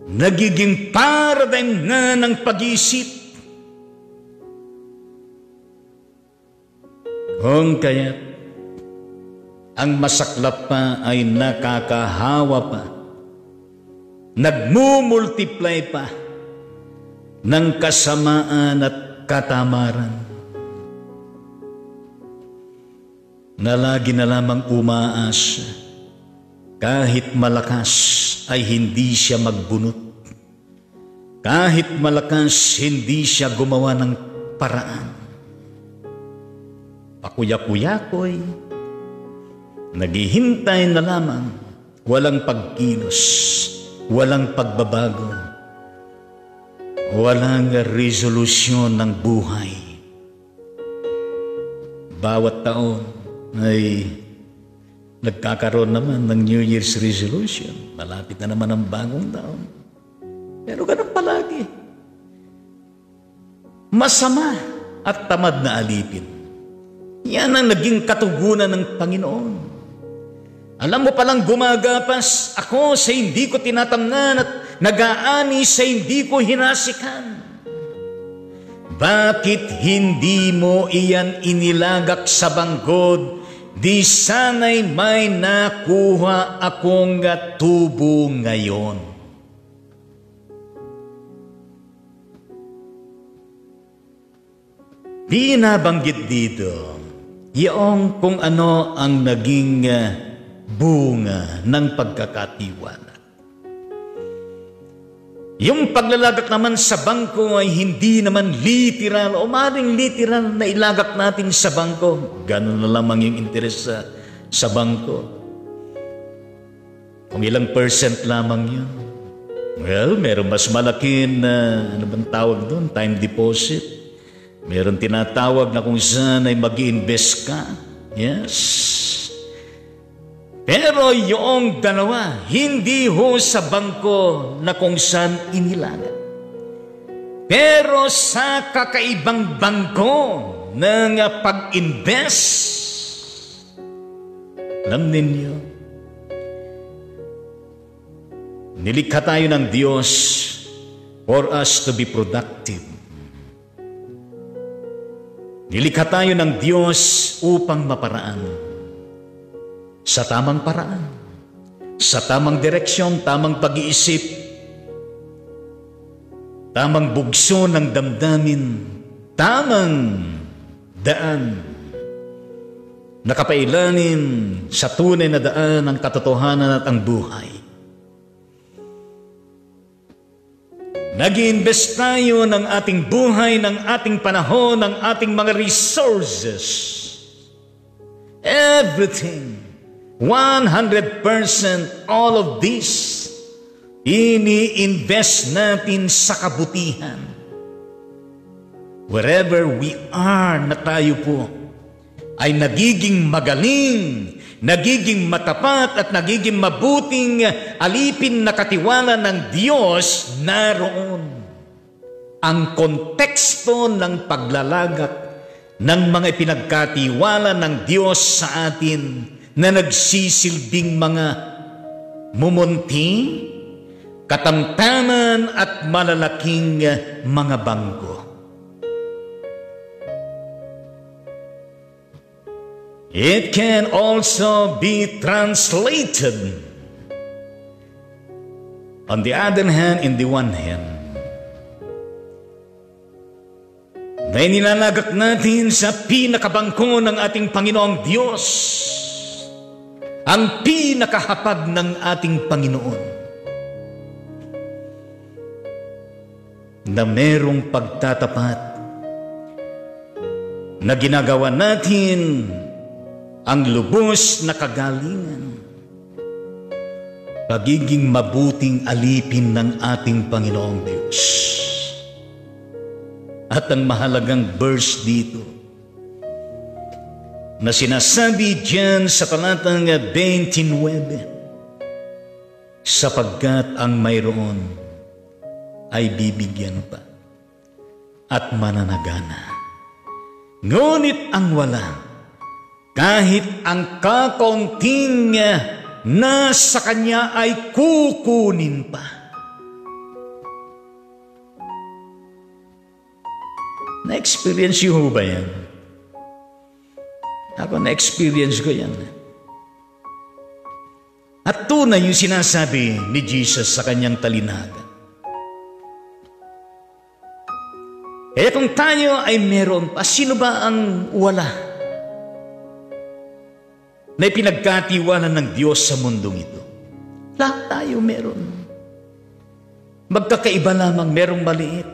Nagiging paradigm na ng pag-iisip. Kung kaya ang masaklap pa ay nakakahawa pa, nagmumultiply pa ng kasamaan at katamaran, na lagi na lamang umaasa, kahit malakas ay hindi siya magbunot, kahit malakas hindi siya gumawa ng paraan. Pakuya-kuyakoy, naghihintay na lamang, walang pagkilos, walang pagbabago, walang resolusyon ng buhay. Bawat taon ay nagkakaroon naman ng New Year's resolution. Malapit na naman ang bagong taon. Pero ganun palagi. Masama at tamad na alipin. Yan ang naging katugunan ng Panginoon. Alam mo palang gumagapas ako sa hindi ko tinatamnan at nag-aani sa hindi ko hinasikan. Bakit hindi mo iyan inilagak sa bangkod? Di sana'y may nakuha akong tubo ngayon. Di nabanggit dito yung kung ano ang naging bunga ng pagkakatiwala. Yung paglalagak naman sa bangko ay hindi naman literal o maring literal na ilagak natin sa bangko. Ganun na lamang yung interes sa bangko. Kung ilang % lamang yun. Well, meron mas malaki na, ano bang tawag doon? Time deposit. Meron tinatawag na kung saan ay mag-i-invest ka. Yes. Pero yung dalawa, hindi ho sa bangko na kung saan inilagat. Pero sa kakaibang bangko ng pag-invest. Alam ninyo, nilikha tayo ng Diyos for us to be productive. Nilikha tayo ng Diyos upang maparaan. Sa tamang paraan. Sa tamang direksyon, tamang pag-iisip. Tamang bugso ng damdamin. Tamang daan. Nakapailanin sa tunay na daan ng katotohanan at ang buhay. Nag-i-invest tayo ng ating buhay, ng ating panahon, ng ating mga resources. Everything. 100% all of this. Ini-invest natin sa kabutihan. Wherever we are na tayo po, ay nagiging magaling, nagiging matapat at nagiging mabuting alipin na katiwala ng Diyos naroon. Ang konteksto ng paglalagak ng mga ipinagkatiwala ng Diyos sa atin na nagsisilbing mga mumunting, katamtaman at malalaking mga bangko. It can also be translated on the other hand, in the one hand, na inilalagak natin sa pinakabangko ng ating Panginoong Diyos, ang pinakahapag ng ating Panginoon, na merong pagtatapat na ginagawa natin ang lubos na kagalingan, pagiging mabuting alipin ng ating Panginoong Diyos. At ang mahalagang verse dito na sinasabi diyan sa talatang 29, sapagkat ang mayroon ay bibigyan pa at mananagana. Ngunit ang wala, kahit ang kakaunting na sa kanya ay kukunin pa. Na-experience yung ba yan? Ako na-experience ko yan. At tunay yung sinasabi ni Jesus sa kanyang talinaga. Kaya kung tayo ay meron pa, sino ba ang wala na ipinagkatiwala ng Diyos sa mundong ito? Lahat tayo meron. Magkakaiba lamang, merong maliit.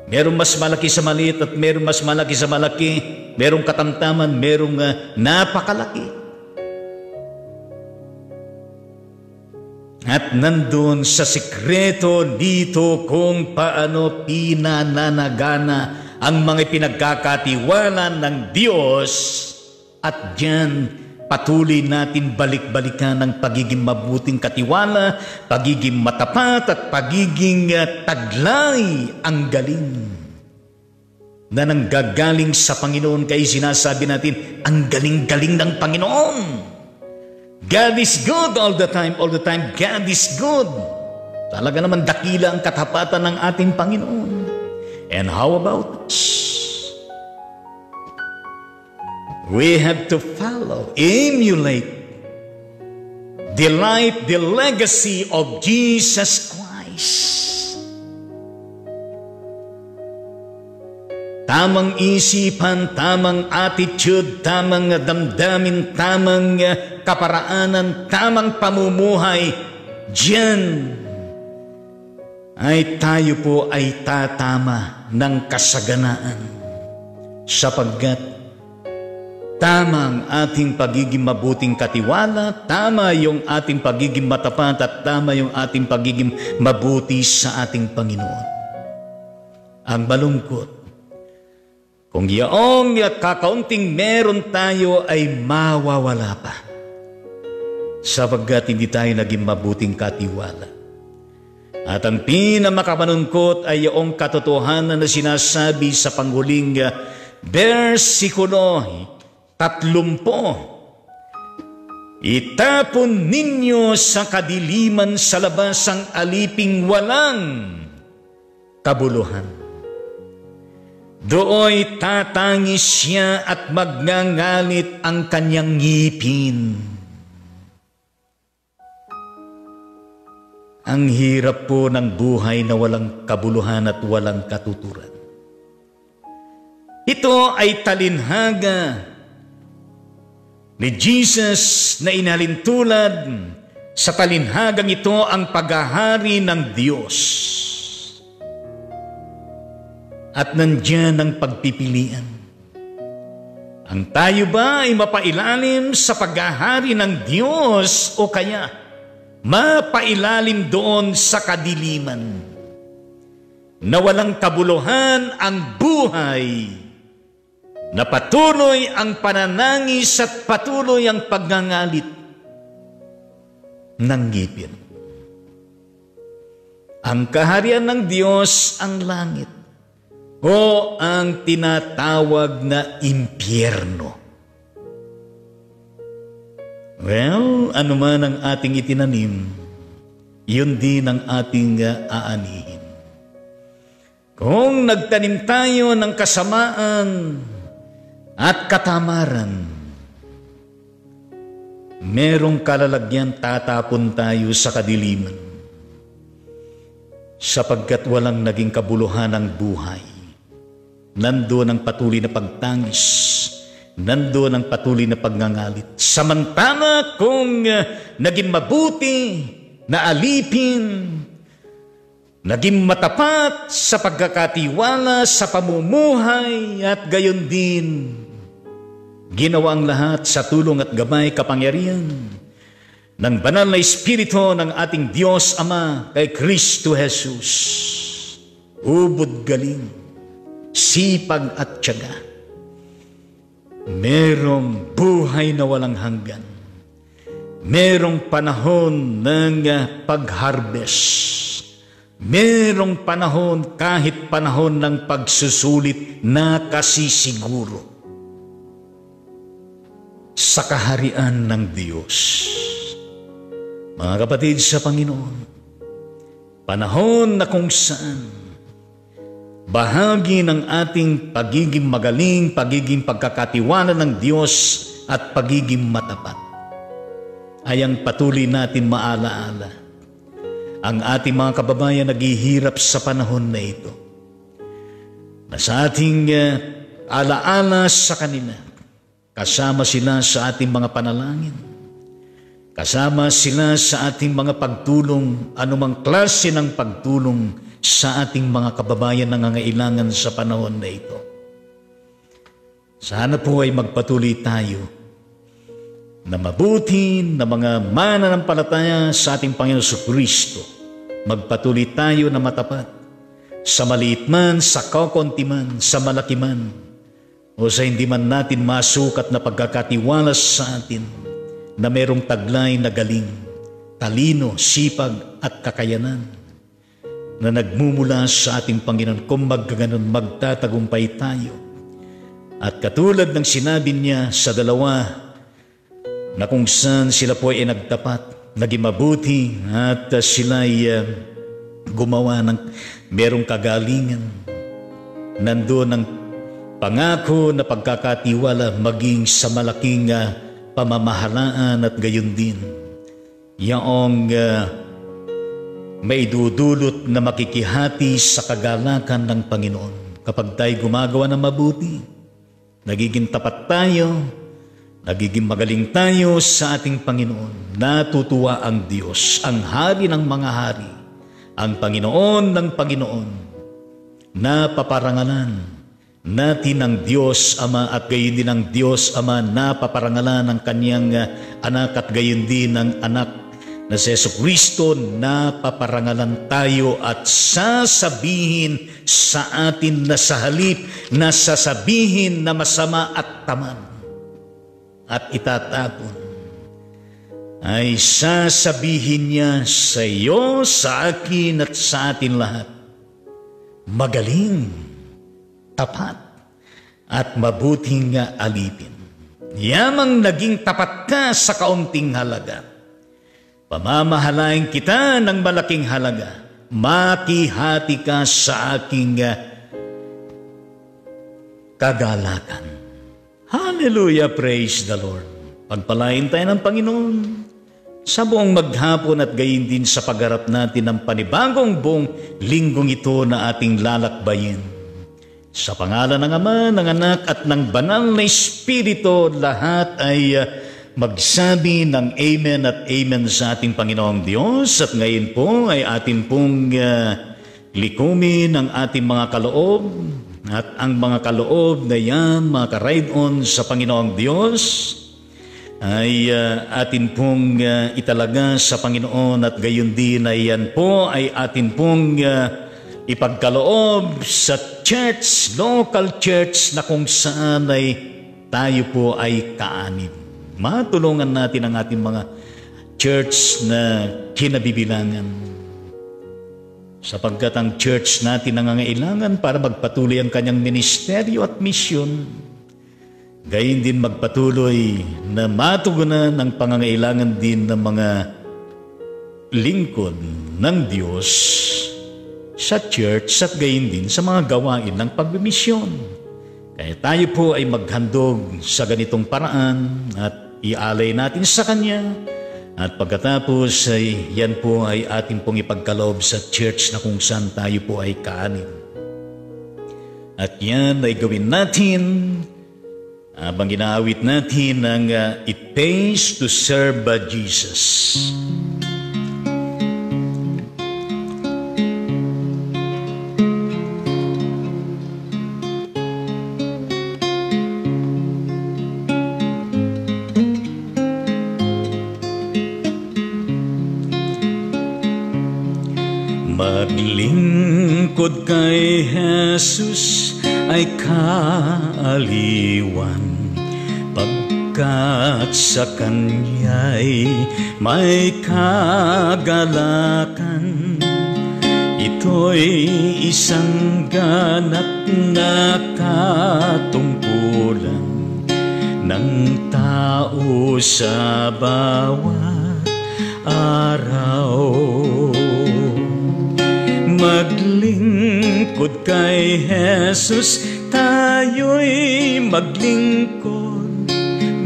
Merong mas malaki sa maliit at merong mas malaki sa malaki. Merong katamtaman, merong napakalaki. At nandun sa sikreto dito kung paano pinananagana ang mga pinagkakatiwala ng Diyos. At diyan patuloy natin balik-balikan ang pagiging mabuting katiwala, pagiging matapat at pagiging taglay ang galing na nanggagaling sa Panginoon. Kaya sinasabi natin, ang galing-galing ng Panginoon. God is good all the time God is good. Talaga naman dakila ang katapatan ng ating Panginoon. And how about us? We have to follow, emulate the life, the legacy of Jesus Christ. Tamang isipan, tamang attitude, tamang damdamin, tamang kaparaanan, tamang pamumuhay, diyan ay tayo po ay tatama ng kasaganaan, sapagkat tama ang ating pagiging mabuting katiwala, tama yung ating pagiging matapat, at tama yung ating pagiging mabuti sa ating Panginoon. Ang malungkot, kung yaong kakaunting meron tayo ay mawawala pa, sapagkat hindi tayo naging mabuting katiwala. At ang pinamakamalungkot ay yaong katotohanan na sinasabi sa panghuling versikulo 30. Itapon ninyo sa kadiliman sa labas ang aliping walang kabuluhan. Dooy tatangis siya at magngangalit ang kanyang ngipin. Ang hirap po ng buhay na walang kabuluhan at walang katuturan. Ito ay talinhaga ni Jesus na inalintulad. Sa talinhagang ito ang paghahari ng Diyos. At nandiyan ang pagpipilian. Ang tayo ba ay mapailalim sa paghahari ng Diyos o kaya mapailalim doon sa kadiliman na walang kabuluhan ang buhay, na patuloy ang pananangis at patuloy ang pagngangalit ng ngipin. Ang kaharian ng Diyos ang langit o ang tinatawag na impyerno. Well, ano man ang ating itinanim, yun din ang ating aanihin. Kung nagtanim tayo ng kasamaan at katamaran, merong kalalagyan tatapon tayo sa kadiliman, sapagkat walang naging kabuluhan ng buhay. Nandoon ang patuloy na pagtangis, nandoon ang patuloy na pagngangalit. Samantala kung naging mabuti na alipin, naging matapat sa pagkakatiwala sa pamumuhay, at gayon din ginawa ang lahat sa tulong at gabay kapangyarihan ng banal na Espiritu ng ating Diyos Ama kay Kristo Jesus. Ubod galing, sipag at tiyaga, merong buhay na walang hanggan, merong panahon ng pag-harvest, merong panahon kahit panahon ng pagsusulit na kasisiguro sa kaharian ng Diyos. Mga kapatid sa Panginoon, panahon na kung saan bahagi ng ating pagiging magaling, pagiging pagkakatiwala ng Diyos at pagiging matapat ay ang patuloy natin maalaala. Ang ating mga kababayan naghihirap sa panahon na ito, na sa ating alaala sa kanila, kasama sila sa ating mga panalangin, kasama sila sa ating mga pagtulong, anumang klase ng pagtulong sa ating mga kababayan na nangangailangan sa panahon na ito. Sana po ay magpatuloy tayo na mabuti na mga mananampalataya sa ating Panginoon Kristo. Magpatuloy tayo na matapat sa maliit man, sa kakunti man, sa malaki man, o sa hindi man natin masukat na pagkakatiwala sa atin na merong taglay na galing, talino, sipag at kakayanan na nagmumula sa ating Panginoon. Kung magkaganon, magtatagumpay tayo. At katulad ng sinabi niya sa dalawa, na kung saan sila po ay nagtapat, naging mabuti, at sila ay gumawa ng merong kagalingan. Nandoon ang pangako na pagkakatiwala maging sa malaking pamamahalaan at gayon din. Yaong maidudulot na makikihati sa kagalakan ng Panginoon. Kapag tayo gumagawa ng mabuti, nagiging tapat tayo, nagiging magaling tayo sa ating Panginoon. Natutuwa ang Diyos, ang Hari ng mga hari, ang Panginoon ng Panginoon. Napaparangalan natin ang Diyos Ama at gayon din ang Diyos Ama napaparangalan ng Kanyang anak at gayon din ang anak na si Jesucristo. Napaparangalan tayo at sasabihin sa atin na sa halip na sasabihin na masama at tamad at itatapon, ay sasabihin niya sa iyo, sa akin at sa atin lahat, magaling, tapat, at mabuting alipin. Yamang naging tapat ka sa kaunting halaga, pamamahalain kita ng malaking halaga, makihati ka sa aking kagalakan. Hallelujah, praise the Lord. Pagpalain tayo ng Panginoon sa buong maghapon at gayon din sa pagharap natin ng panibagong buong linggong ito na ating lalakbayin. Sa pangalan ng Ama, ng Anak at ng Banal na Espiritu, lahat ay magsabi ng Amen at Amen sa ating Panginoong Diyos. At ngayon po ay atin pong likumin ang ating mga kaloob. At ang mga kaloob na yan, mga ka-ride-on sa Panginoong Diyos, ay atin pong italaga sa Panginoon at gayon din ay yan po ay atin pong ipagkaloob sa church, local church na kung saan ay tayo po ay kaanib. Matulungan natin ang ating mga church na kinabibilangan. Sapagkat ang church natin nangangailangan para magpatuloy ang kanyang ministeryo at misyon. Gayon din magpatuloy na matugunan ang pangangailangan din ng mga lingkod ng Diyos sa church at gayon din sa mga gawain ng pagmimisyon. Kaya tayo po ay maghandog sa ganitong paraan at ialay natin sa Kanya. At pagkatapos ay yan po ay ating pong ipagkaloob sa church na kung saan tayo po ay kaanib. At yan ay gawin natin habang ginaawit natin ang It Pays to Serve Jesus. Maglingkod kay Jesus ay kaaliwan, pagkat sa Kanya'y may kagalakan. Ito'y isang ganap na katungkulan ng tao sa bawat araw. Maglingkod kay Jesus, tayo'y maglingkod.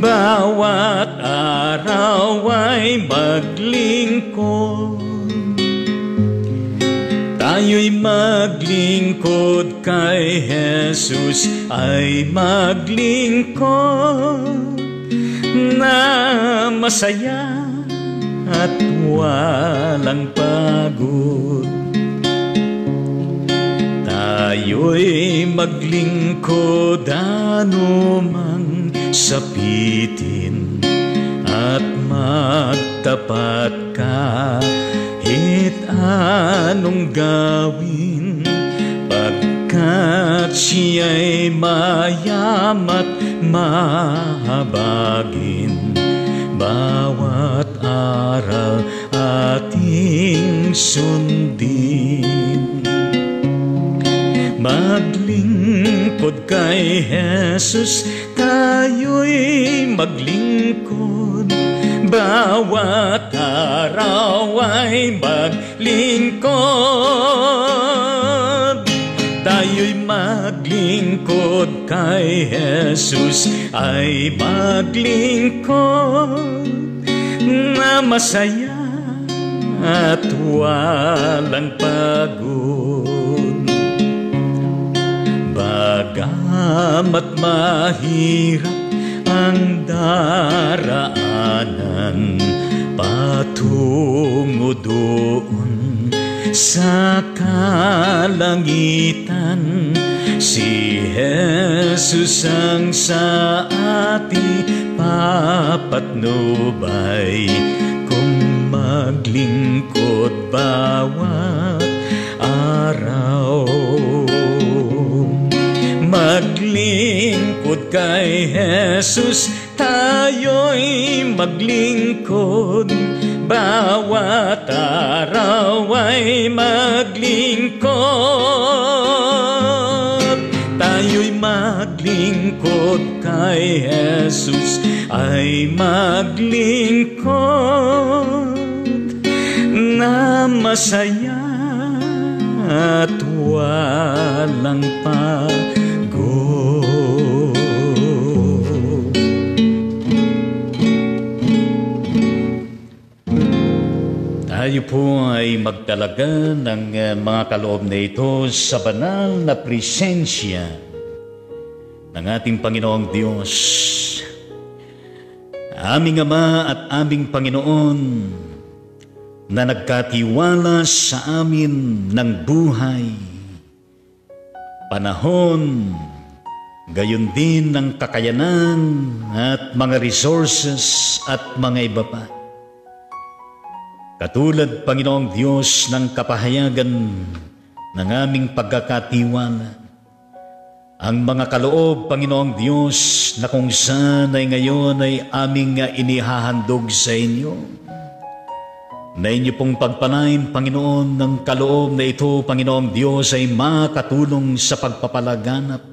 Bawat araw ay maglingkod. Tayo'y maglingkod kay Jesus, ay maglingkod na masaya at walang pagod. Tayo'y maglingkod anumang sapitin at magtapat kahit anong gawin, pagkat siya'y mayamat mahabagin. Bawat aral ating sundin, maglingkod kay Jesus, tayo'y maglingkod. Bawat araw ay maglingkod. Tayo'y maglingkod kay Jesus, ay maglingkod na masaya at walang pagod. Bagamat mahirap ang daraanan, patungo doon sa kalangitan, si Jesus ang sa ating papatnubay. Kung maglingkod bawat araw, maglingkod kay Jesus, tayo'y maglingkod. Bawat araw ay maglingkod. Tayo'y maglingkod kay Jesus, ay maglingkod na masaya at walang pagod. Tayo po ay magdalaga ng mga kaloob na ito sa banal na presensya ng ating Panginoong Diyos. Aming Ama at aming Panginoon na nagkatiwala sa amin ng buhay, panahon, gayon din ng kakayanan at mga resources at mga iba pa. Katulad, Panginoong Diyos, ng kapahayagan ng aming pagkakatiwala, ang mga kaloob, Panginoong Diyos, na kung saan ay ngayon ay aming inihahandog sa inyo, na inyo pong pagpalain, Panginoon, ng kaloob na ito, Panginoong Diyos, ay makatulong sa pagpapalaganap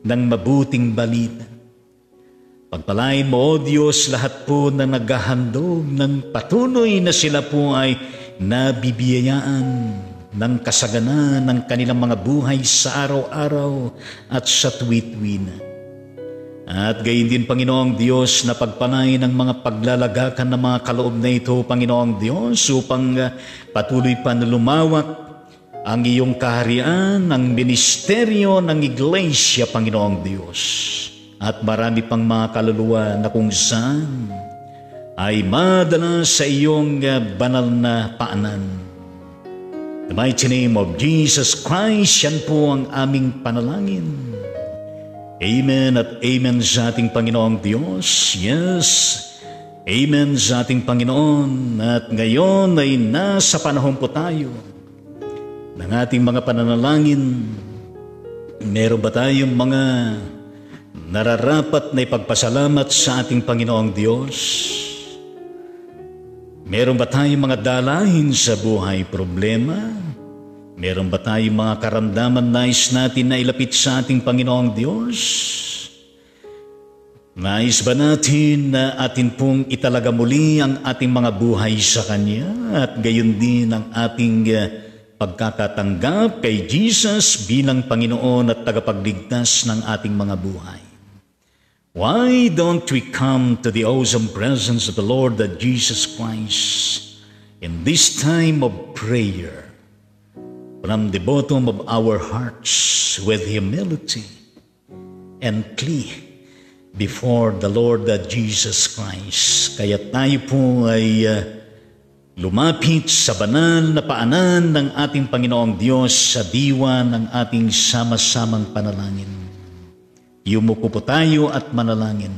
ng mabuting balita. Pagpalain mo, O Diyos, lahat po na naghahandog ng patuloy na sila po ay nabibiyayaan ng kasaganan ng kanilang mga buhay sa araw-araw at sa tuwi-tuwi na. At gayon din, Panginoong Diyos, na pagpalain ng mga paglalagakan ng mga kaloob na ito, Panginoong Diyos, upang patuloy pa na lumawak ang iyong kaharian, ang ministeryo ng Iglesia, Panginoong Diyos. At marami pang mga kaluluwa na kung saan ay madala sa iyong banal na paanan. In the mighty name of Jesus Christ, yan po ang aming panalangin. Amen at amen sa ating Panginoong Diyos. Yes, amen sa ating Panginoon. At ngayon ay nasa panahon po tayo ng ating mga pananalangin. Meron ba tayong mga nararapat na ipagpasalamat sa ating Panginoong Diyos? Meron ba tayong mga dalahin sa buhay problema? Meron ba tayong mga karamdaman nais natin na ilapit sa ating Panginoong Diyos? Nais ba natin na atin pong italaga muli ang ating mga buhay sa Kanya at gayon din ang ating pagkakatanggap kay Jesus bilang Panginoon at tagapagligtas ng ating mga buhay? Why don't we come to the awesome presence of the Lord that Jesus Christ in this time of prayer from the bottom of our hearts with humility and plea before the Lord that Jesus Christ? Kaya tayo po ay lumapit sa banal na paanan ng ating Panginoong Diyos sa diwa ng ating sama-samang panalangin. Yumuko po tayo at manalangin.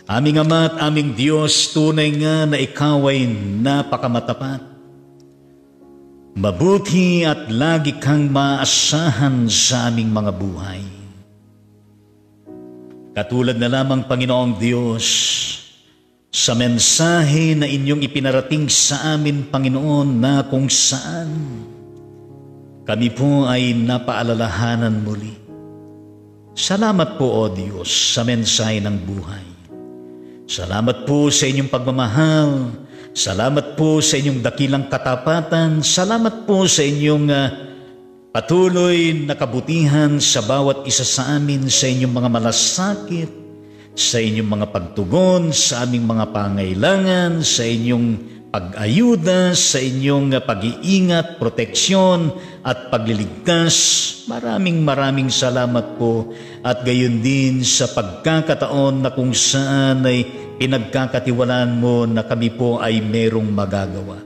Aming Ama at aming Diyos, tunay nga na Ikaw ay napakamatapat. Mabuti at lagi kang maasahan sa aming mga buhay. Katulad na lamang, Panginoong Diyos, sa mensahe na inyong ipinarating sa amin, Panginoon, na kung saan kami po ay napaalalahanan muli. Salamat po, O Diyos, sa mensahe ng buhay. Salamat po sa inyong pagmamahal. Salamat po sa inyong dakilang katapatan. Salamat po sa inyong patuloy na kabutihan sa bawat isa sa amin, sa inyong mga malasakit, sa inyong mga pagtugon, sa aming mga pangailangan, sa inyong pag-ayuda, sa inyong pag-iingat, proteksyon at pagliligtas. Maraming salamat po, at gayon din sa pagkakataon na kung saan ay pinagkakatiwalaan mo na kami po ay merong magagawa.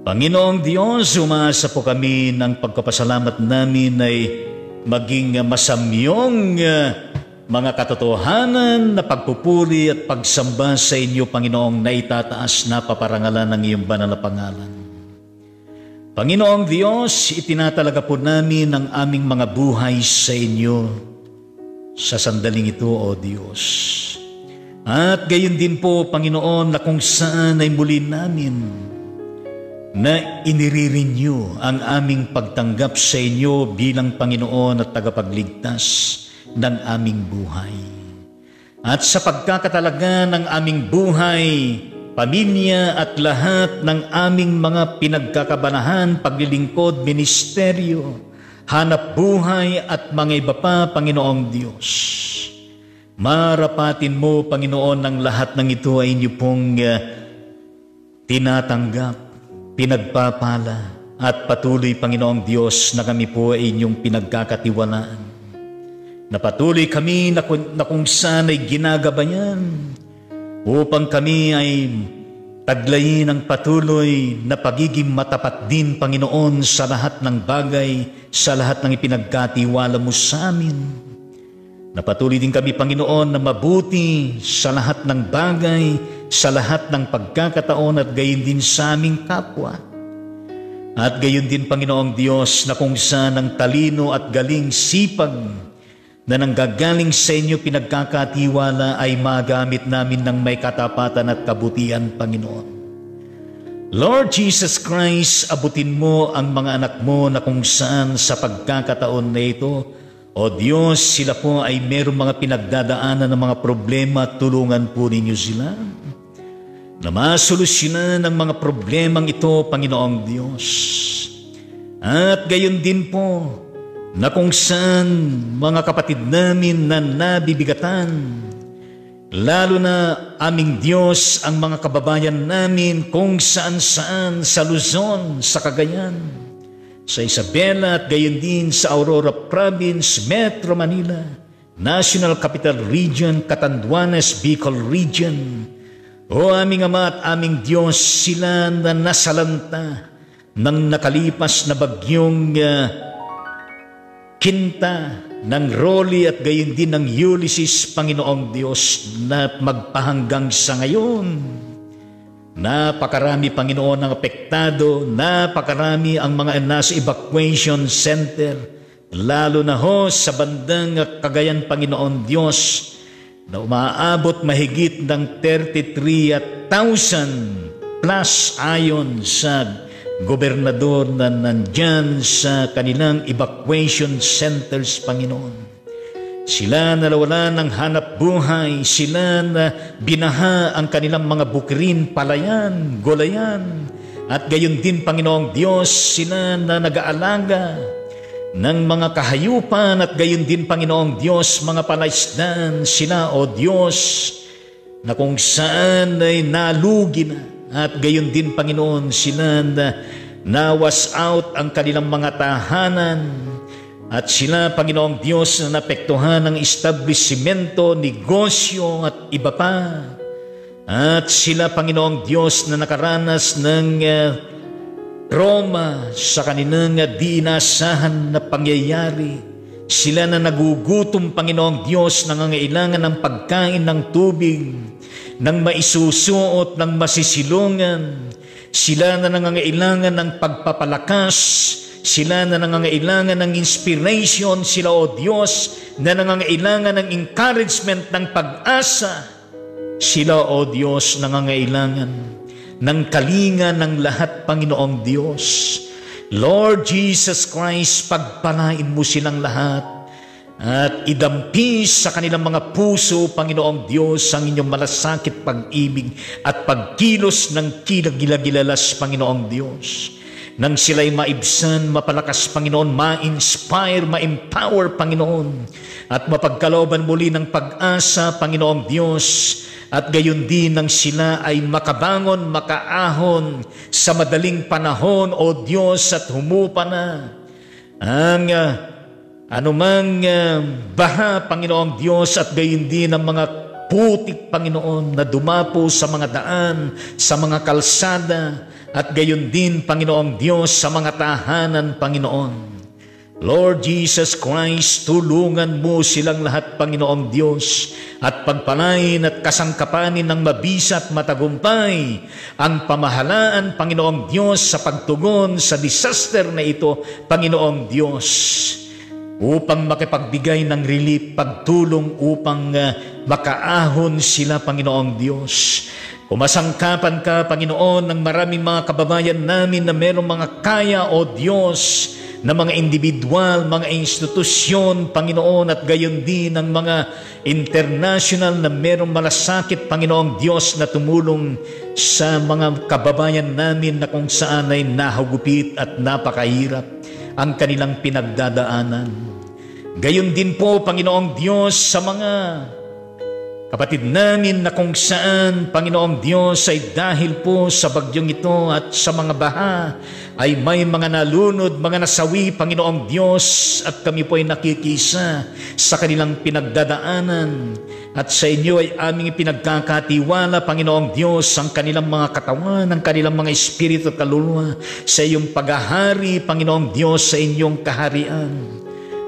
Panginoong Diyos, umaasa po kami ng pagpapasalamat namin ay maging masamyong mga katotohanan na pagpupuri at pagsamba sa inyo, Panginoong, na itataas na paparangalan ng iyong banal na pangalan. Panginoong Diyos, itinatalaga po namin ang aming mga buhay sa inyo sa sandaling ito, O Diyos. At gayon din po, Panginoon, na kung saan ay muli namin na inire-renew ang aming pagtanggap sa inyo bilang Panginoon at tagapagligtas ng aming buhay. At sa pagkakatalaga ng aming buhay, pamilya at lahat ng aming mga pinagkakabanahan, paglilingkod, ministeryo, hanap buhay at mga iba pa, Panginoong Diyos, marapatin mo, Panginoon, ng lahat ng ito ay inyo pong tinatanggap, pinagpapala, at patuloy, Panginoong Diyos, na kami po ay inyong pinagkakatiwalaan. Na patuloy kami na kung saan ay ginagabayan upang kami ay taglayin ang patuloy na pagiging matapat din, Panginoon, sa lahat ng bagay, sa lahat ng ipinagkatiwala mo sa amin. Na patuloy din kami, Panginoon, na mabuti sa lahat ng bagay, sa lahat ng pagkakataon, at gayon din sa aming kapwa. At gayon din, Panginoong Diyos, na kung saan ang talino at galing sipag na nanggagaling sa inyo pinagkakatiwala ay magamit namin ng may katapatan at kabutihan, Panginoon. Lord Jesus Christ, abutin mo ang mga anak mo na kung saan sa pagkakataon na ito, O Diyos, sila po ay mayroong mga pinagdadaanan ng mga problema, tulungan po ninyo sila na masolusyonan ang mga problemang ito, Panginoong Diyos. At gayon din po, na kung saan mga kapatid namin na nabibigatan, lalo na aming Diyos, ang mga kababayan namin kung saan-saan sa Luzon, sa Cagayan, sa Isabela at gayon din sa Aurora Province, Metro Manila, National Capital Region, Catanduanes, Bicol Region. O aming Ama at aming Diyos, sila na nasalanta ng nakalipas na bagyong Kinta, ng Rolly at gayon din ng Ulysses, Panginoong Diyos, na magpahanggang sa ngayon. Napakarami, Panginoon, ang apektado, napakarami ang mga nasa evacuation center, lalo na ho sa bandang Cagayan, Panginoon Diyos, na umaabot mahigit ng 33,000 plus ayon sa gobernador na nandyan sa kanilang evacuation centers, Panginoon. Sila na nawalan ng hanap buhay, sila na binaha ang kanilang mga bukirin, palayan, gulayan, at gayon din, Panginoong Diyos, sila na nag-aalaga ng mga kahayupan, at gayon din, Panginoong Diyos, mga palaisdaan, sila, O Diyos, na kung saan ay nalugi na. At gayon din, Panginoon, sila na nawas out ang kanilang mga tahanan. At sila, Panginoong Diyos, na napektuhan ng establishmento, negosyo at iba pa. At sila, Panginoong Diyos, na nakaranas ng trauma sa kanilang di inasahan na pangyayari Sila na nagugutom, Panginoong Diyos, nangangailangan ng pagkain, ng tubig, ng maisusuot, ng masisilungan. Sila na nangangailangan ng pagpapalakas. Sila na nangangailangan ng inspiration. Sila, O Diyos, na nangangailangan ng encouragement, ng pag-asa. Sila, O Diyos, nangangailangan ng kalinga ng lahat, Panginoong Diyos. Lord Jesus Christ, pagpalain mo silang lahat at idampis sa kanilang mga puso, Panginoong Diyos, ang inyong malasakit pag-ibig at pagkilos ng kilagilagilalas, Panginoong Diyos. Nang sila'y maibsan, mapalakas, Panginoon, ma-inspire, ma-empower, Panginoon, at mapagkalooban muli ng pag-asa, Panginoong Diyos, at gayon din nang sila ay makabangon, makaahon sa madaling panahon, O Diyos, at humupa na ang anumang baha, Panginoong Diyos, at gayon din ang mga putik, Panginoon, na dumapo sa mga daan, sa mga kalsada, at gayon din, Panginoong Diyos, sa mga tahanan, Panginoon. Lord Jesus Christ, tulungan mo silang lahat, Panginoong Diyos, at pagpalain at kasangkapanin ng mabisa at matagumpay ang pamahalaan, Panginoong Diyos, sa pagtugon sa disaster na ito, Panginoong Diyos, upang makipagbigay ng relief, pagtulong upang makaahon sila, Panginoong Diyos. Kumasangkapan ka, Panginoon, ng maraming mga kababayan namin na mayroong mga kaya, O Diyos, na mga individual, mga institusyon, Panginoon, at gayon din ang mga international na mayroong malasakit, Panginoong Diyos, na tumulong sa mga kababayan namin na kung saan ay nahagupit at napakahirap ang kanilang pinagdadaanan. Gayon din po, Panginoong Diyos, sa mga kapatid namin na kung saan, Panginoong Diyos, ay dahil po sa bagyong ito at sa mga baha, ay may mga nalunod, mga nasawi, Panginoong Diyos, at kami po ay nakikisa sa kanilang pinagdadaanan. At sa inyo ay aming pinagkakatiwala, Panginoong Diyos, ang kanilang mga katawan, ang kanilang mga espiritu at kaluluwa sa iyong paghahari, Panginoong Diyos, sa inyong kaharian.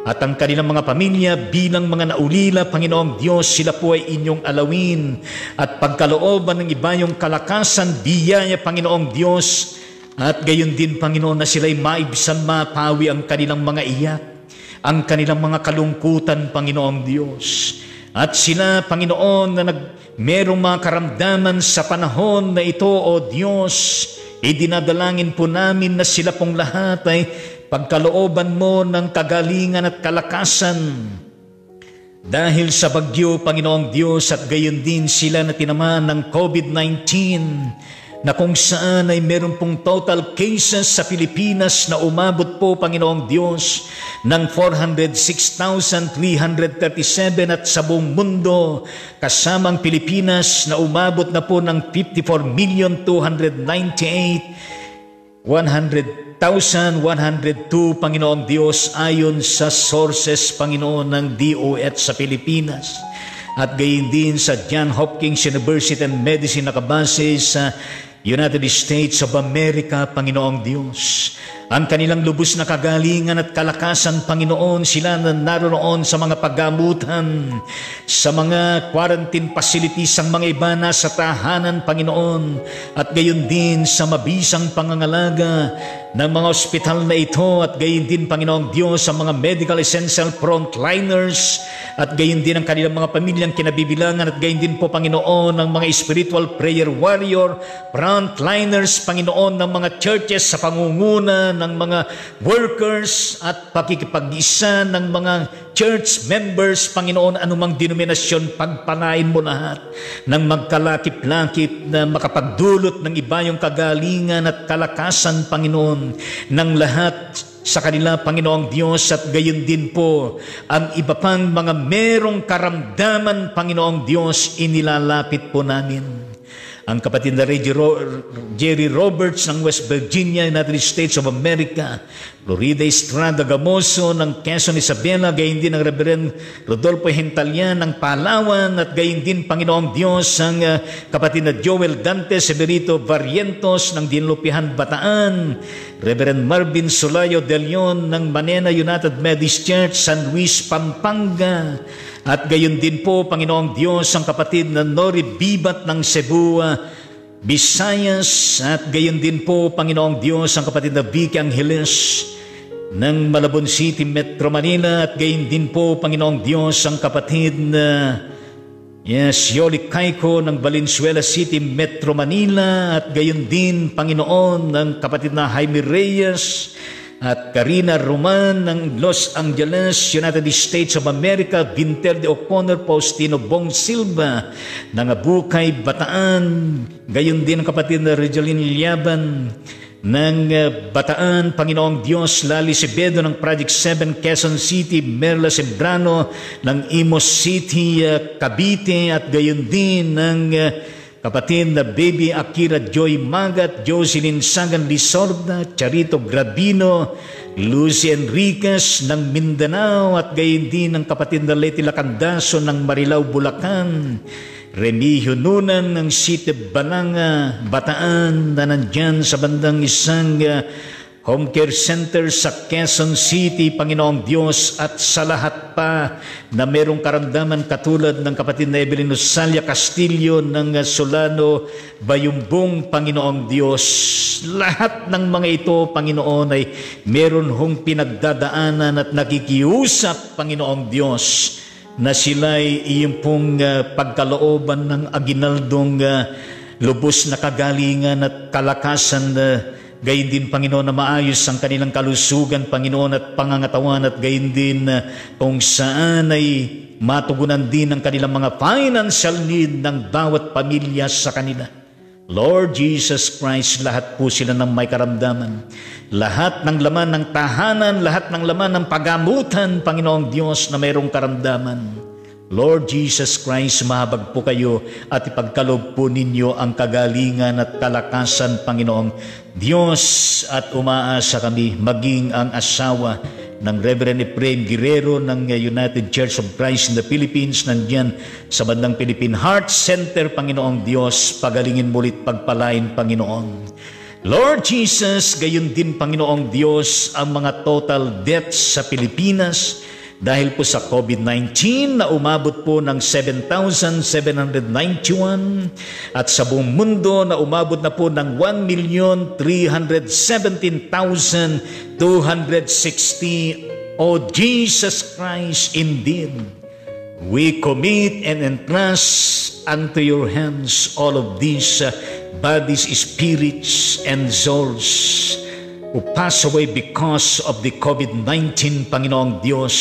At ang kanilang mga pamilya bilang mga naulila, Panginoong Diyos, sila po ay inyong alawin at pagkalooban ng iba yung kalakasan, biyaya, Panginoong Diyos. At gayon din, Panginoon, na sila'y maibsan, mapawi ang kanilang mga iyak, ang kanilang mga kalungkutan, Panginoong Diyos. At sila, Panginoon, na merong mga karamdaman sa panahon na ito, O Diyos, idinadalangin po namin na sila pong lahat ay pagkalooban mo ng kagalingan at kalakasan dahil sa bagyo, Panginoong Diyos, at gayon din sila na tinamaan ng COVID-19 na kung saan ay meron pong total cases sa Pilipinas na umabot po, Panginoong Diyos, ng 406,337 at sa buong mundo, kasamang Pilipinas, na umabot na po ng 54,298,102, Panginoong Diyos, ayon sa sources, Panginoon, ng DOH sa Pilipinas. At gayon din sa Johns Hopkins University and Medicine na kabase sa United States of America, Panginoong Diyos. Ang kanilang lubos na kagalingan at kalakasan, Panginoon, sila na naroon sa mga paggamutan, sa mga quarantine facilities, ang mga iba na sa tahanan, Panginoon, at gayon din sa mabisang pangangalaga ng mga ospital na ito, at gayon din, Panginoong Diyos, sa mga medical essential frontliners, at gayon din ang kanilang mga pamilyang kinabibilangan, at gayon din po, Panginoon, ang mga spiritual prayer warrior, frontliners, Panginoon, ng mga churches sa pangunguna ng mga workers at pakikipag-isa ng mga church members, Panginoon, anumang denominasyon, pagpalain mo lahat ng magkalakip-lakip na makapagdulot ng iba yung kagalingan at kalakasan, Panginoon, ng lahat sa kanila, Panginoong Diyos, at gayon din po ang iba pang mga merong karamdaman, Panginoong Diyos, inilalapit po namin. Ang kapatid na Jerry Roberts ng West Virginia, United States of America, Florida Estrada Gamoso ng Quezon Isabela, gayon din ang Reverend Rodolfo Hentalian ng Palawan, at gayon din, Panginoong Diyos, ang kapatid na Joel Dante Severito Barrientos ng Dinlupihan Bataan, Reverend Marvin Solayo de Leon ng Manena United Methodist Church, San Luis, Pampanga, at gayon din po, Panginoong Diyos, ang kapatid na Nori Bibat ng Cebu, Visayas, at gayon din po, Panginoong Diyos, ang kapatid na Vicky Angeles ng Malabon City, Metro Manila, at gayon din po, Panginoong Diyos, ang kapatid na Yoli Kaiko ng Valenzuela City, Metro Manila, at gayon din, Panginoon, ang kapatid na Jaime Reyes at Karina Roman ng Los Angeles, United States of America, Vinter de O'Connor, Faustino Bong Silva ng Abukay, Bataan, gayon din ang kapatid na Regeline Liaban ng Bataan, Panginoong Diyos, Lali Sebedo ng Project 7, Quezon City, Merla Sembrano ng Imos City, Cavite, at gayon din ng kapatid na Baby Akira Joy Magat, Jocelyn Sagan Lisorda, Charito Grabino, Lucy Enriquez ng Mindanao, at gayon din ng kapatid na Leti Lacandaso ng Marilao, Bulacan, Remigio Nunan ng City Balanga, Bataan, na nandyan sa bandang isang home care center sa Quezon City, Panginoong Diyos, at sa lahat pa na merong karamdaman katulad ng kapatid na Evelyn Osalia Castillo ng Solano, Bayumbong, Panginoong Diyos. Lahat ng mga ito, Panginoon, ay meron hong pinagdadaanan at nakikiusap, Panginoong Diyos, na sila'y iyong pong pagkalooban ng aginaldong lubos na kagalingan at kalakasan, gayon din, Panginoon, na maayos ang kanilang kalusugan, Panginoon, at pangangatawan, at gayon din kung saan ay matugunan din ang kanilang mga financial need ng bawat pamilya sa kanila. Lord Jesus Christ, lahat po sila ng may karamdaman, lahat ng laman ng tahanan, lahat ng laman ng pagamutan, Panginoong Diyos, na mayroong karamdaman, Lord Jesus Christ, mahabag po kayo at ipagkaloob po ninyo ang kagalingan at kalakasan, Panginoong Diyos, at umaasa kami maging ang asawa ng Reverend Efrain Guerrero ng United Church of Christ in the Philippines, nandyan sa bandang Philippine Heart Center, Panginoong Diyos, pagalingin mulit, pagpalain, Panginoon. Lord Jesus, gayon din, Panginoong Diyos, ang mga total deaths sa Pilipinas dahil po sa COVID-19 na umabot po ng 7,791, at sa buong mundo na umabot na po ng 1,317,260. O Jesus Christ, indeed, we commit and entrust unto your hands all of these bodies, spirits, and souls who pass away because of the COVID-19, Panginoong Diyos.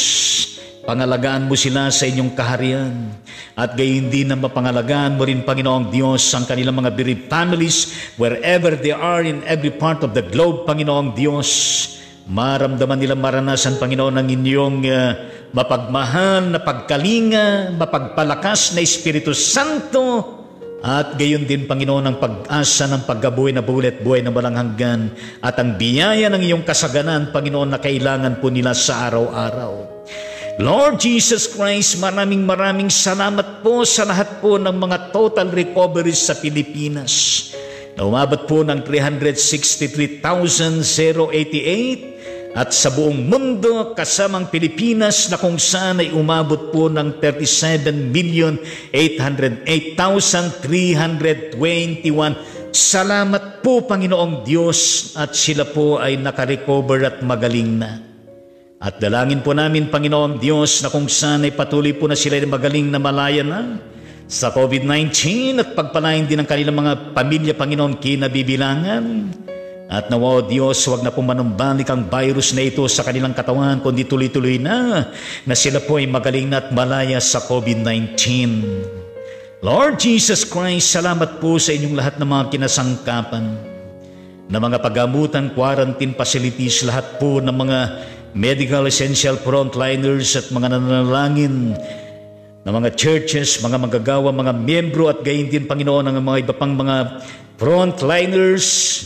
Pangalagaan mo sila sa inyong kaharian, at gayon din na mapangalagaan mo rin, Panginoong Diyos, ang kanilang mga bereaved families wherever they are in every part of the globe, Panginoong Diyos. Maramdaman nilang maranasan, Panginoon, ang inyong mapagmahal na pagkalinga, mapagpalakas na Espiritu Santo, at gayon din, Panginoon, ang pag-asa ng paggabuhay na buhay na walang hanggan, at ang biyaya ng iyong kasaganan, Panginoon, na kailangan po nila sa araw-araw. Lord Jesus Christ, maraming salamat po sa lahat po ng mga total recoveries sa Pilipinas, na umabot po ng 363,088, at sa buong mundo kasamang Pilipinas na kung saan ay umabot po ng 37,808,321. Salamat po, Panginoong Diyos, at sila po ay nakarecover at magaling na. At dalangin po namin, Panginoong Diyos, na kung saan ay patuloy po na sila ay magaling na malaya na sa COVID-19, at pagpalain din ang kanilang mga pamilya, Panginoon, kinabibilangan. At nawa, Diyos, huwag na pong manumbalik ang virus na ito sa kanilang katawan, kundi tuloy-tuloy na sila po ay magaling na at malaya sa COVID-19. Lord Jesus Christ, salamat po sa inyong lahat ng mga kinasangkapan, na mga pagamutan, quarantine facilities, lahat po ng mga medical essential frontliners at mga nananalangin na mga churches, mga manggagawa, mga miyembro, at gayon din, Panginoon, ang mga iba pang mga frontliners,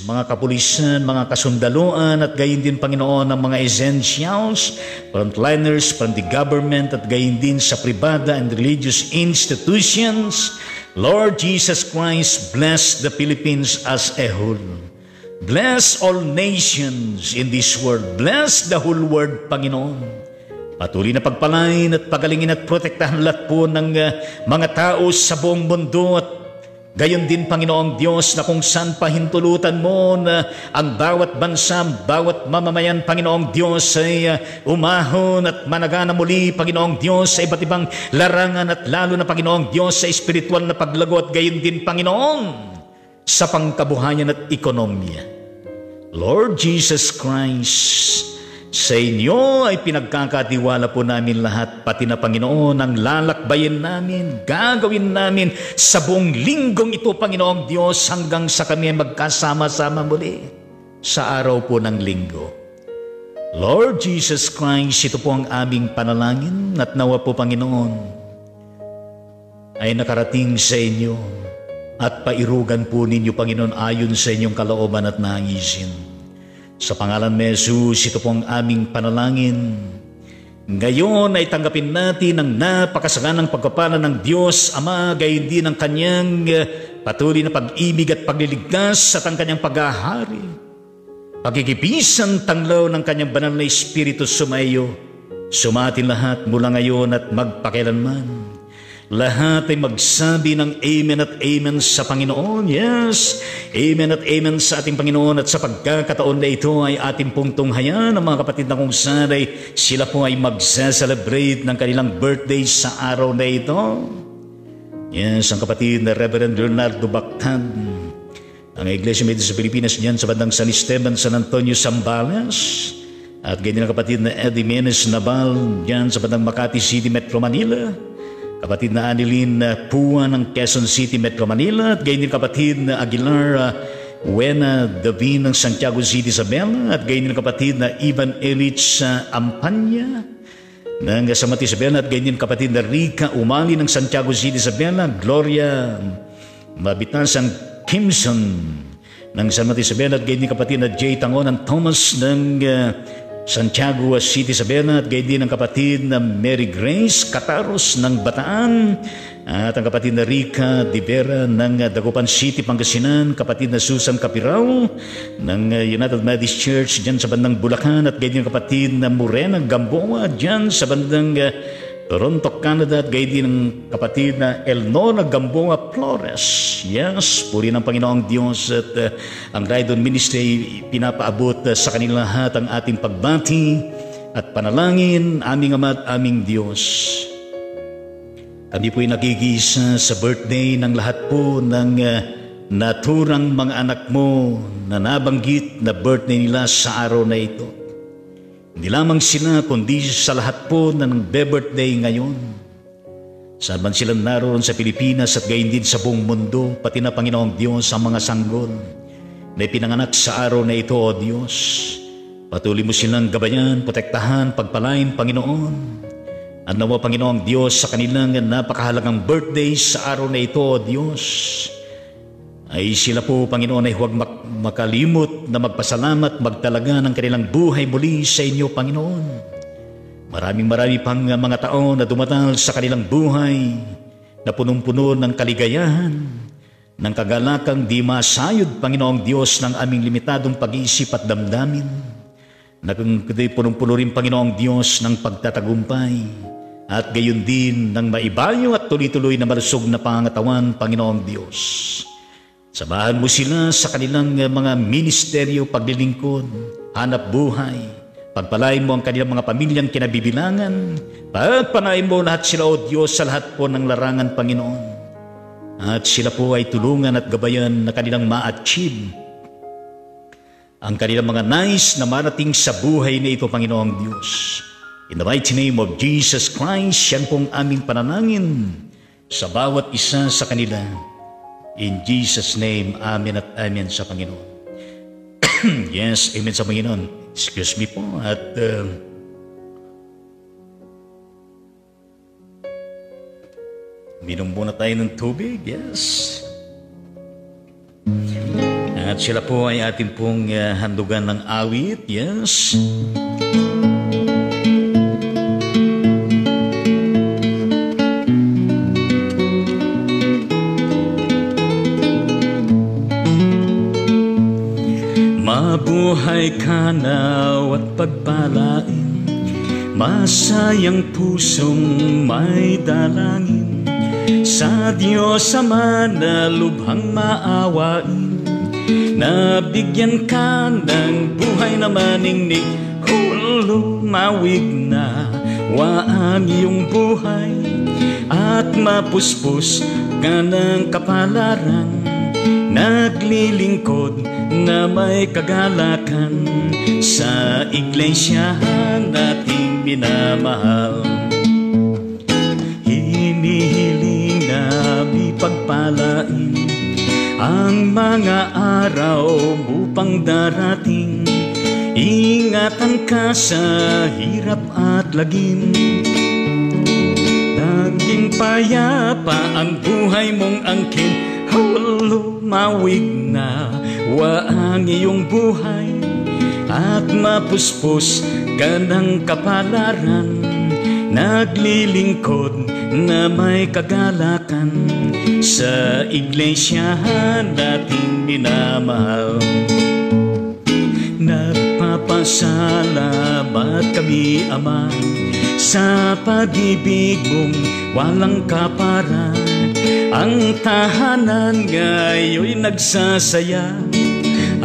mga kapulisan, mga kasundaluan, at gayon din, Panginoon, ng mga essentials, frontliners from the government, at gayon din sa privada and religious institutions. Lord Jesus Christ, bless the Philippines as a whole. Bless all nations in this world. Bless the whole world, Panginoon. Patuloy na pagpalain at pagalingin at protektahan lahat po ng mga tao sa buong mundo, at gayon din, Panginoong Diyos, na kung saan pahintulutan mo na ang bawat bansa, bawat mamamayan, Panginoong Diyos, ay umahon at managana muli, Panginoong Diyos, sa iba't ibang larangan, at lalo na, Panginoong Diyos, sa espiritual na paglago, at gayon din, Panginoon, sa pangkabuhayan at ekonomiya. Lord Jesus Christ, sa inyo ay pinagkakatiwala po namin lahat, pati na, Panginoon, ang lalakbayin namin, gagawin namin sa buong linggong ito, Panginoong Diyos, hanggang sa kami magkasama-sama muli sa araw po ng linggo. Lord Jesus Christ, ito po ang aming panalangin, at nawa po, Panginoon, ay nakarating sa inyo at pairugan po ninyo, Panginoon, ayon sa inyong kalooban at naisin. Sa pangalan ni Jesus, ito po ang aming panalangin. Ngayon ay tanggapin natin ang napakasaganang pagpapala ng Diyos Ama, gayon din ang kanyang patuloy na pag-ibig at pagliligtas at ang kanyang paghahari. Pagkikipisan tanglaw ng kanyang banal na Espiritu sumayo, sumatin lahat mula ngayon at magpakilanman. Lahat ay magsabi ng Amen at Amen sa Panginoon. Yes, Amen at Amen sa ating Panginoon. At sa pagkakataon na ito ay ating pong tunghayan ang mga kapatid na kung saan ay sila po ay magsa-celebrate ng kanilang birthday sa araw na ito. Yes, ang kapatid na Reverend Leonardo Bactan, ang Iglesia Methodist sa Pilipinas diyan sa bandang San Esteban, San Antonio, Zambales. At ganyan ang kapatid na Eddie Menes Nabal diyan sa bandang Makati City, Metro Manila. Kapatid na Anilin Pua ng Quezon City, Metro Manila. At gayon din kapatid na Aguilar Wena Davin ng Santiago City, Isabela. At gayon din kapatid na Ivan Elich Ampanya ng Samati, Isabela. At gayon din kapatid na Rica Umali ng Santiago City, Isabela. Gloria Mabitasan Kimson ng Samati, Isabela. At gayon din kapatid na Jay Tangon ng Thomas ng Santiago City, Isabela. At gayon din ang kapatid na Mary Grace Cataros ng Bataan. At ang kapatid na Rica Divera ng Dagupan City, Pangasinan. Kapatid na Susan Capirao ng United Methodist Church dyan sa bandang Bulacan. At gayon din ang kapatid na Morena Gamboa dyan sa bandang Toronto, Canada. At gayon din ang kapatid na Elnora Gamboa Flores. Yes, puri ng Panginoong Diyos. At ang Raidon Ministry pinapaabot sa kanila lahat ang ating pagbati at panalangin. Aming Ama at aming Diyos, kami po'y nagigisa sa birthday ng lahat po ng naturang mga anak mo na nabanggit na birthday nila sa araw na ito. Hindi lamang sila, kundi sa lahat po na nagbe-birthday ngayon. Saan man sila naroon sa Pilipinas at gayon din sa buong mundo, pati na, Panginoong Diyos, ang mga sanggol na ipinanganak sa araw na ito, O Diyos. Patuloy mo silang gabayan, protektahan, pagpalain, Panginoon. At nawa, Panginoong Diyos, sa kanilang napakahalagang birthday sa araw na ito, O Diyos, ay sila po, Panginoon, ay huwag makalimot na magpasalamat, magtalaga ng kanilang buhay muli sa inyo, Panginoon. Marami pang mga taon na dumatal sa kanilang buhay na punong-puno ng kaligayahan, ng kagalakang di masayod, Panginoong Diyos, ng aming limitadong pag-iisip at damdamin, na punong-puno rin, Panginoong Diyos, ng pagtatagumpay, at gayon din ng maibayo at tuloy-tuloy na malusog na pangangatawan, Panginoong Diyos. Samahan mo sila sa kanilang mga ministeryo, paglilingkod, hanap buhay. Pagpalain mo ang kanilang mga pamilyang kinabibilangan. Pagpalain mo lahat sila, O Diyos, sa lahat po ng larangan, Panginoon. At sila po ay tulungan at gabayan na kanilang ma-achieve ang kanilang mga nais na marating sa buhay na ito, Panginoong Diyos. In the mighty name of Jesus Christ, yan pong aming panalangin sa bawat isa sa kanila. In Jesus' name, Amen at Amen sa Panginoon. Yes, Amen sa Panginoon. Excuse me po. At minom muna tayo ng tubig. Yes. At sila po ay ating pong handugan ng awit. Yes. Mabuhay ka naw at pagpalain, masayang pusong may dalangin, sa Diyos Ama na lubhang maawain, nabigyan ka ng buhay na maningning, hulumawig na waang iyong buhay, at mapuspos ka ng kapalaran, naglilingkod na may kagalakan sa iglesyahan nating minamahal. Hinihiling na ipagpalain ang mga araw upang darating, ingatan ka sa hirap at lagim, naging payapa ang buhay mong angkin, lumawig na waang iyong buhay, at mapuspos ka ng kapalaran, naglilingkod na may kagalakan sa iglesyahan nating minamahal. Nagpapasalamat kami, Ama, sa pag-ibig mong walang kapara. Ang tahanan ngayon'y nagsasaya,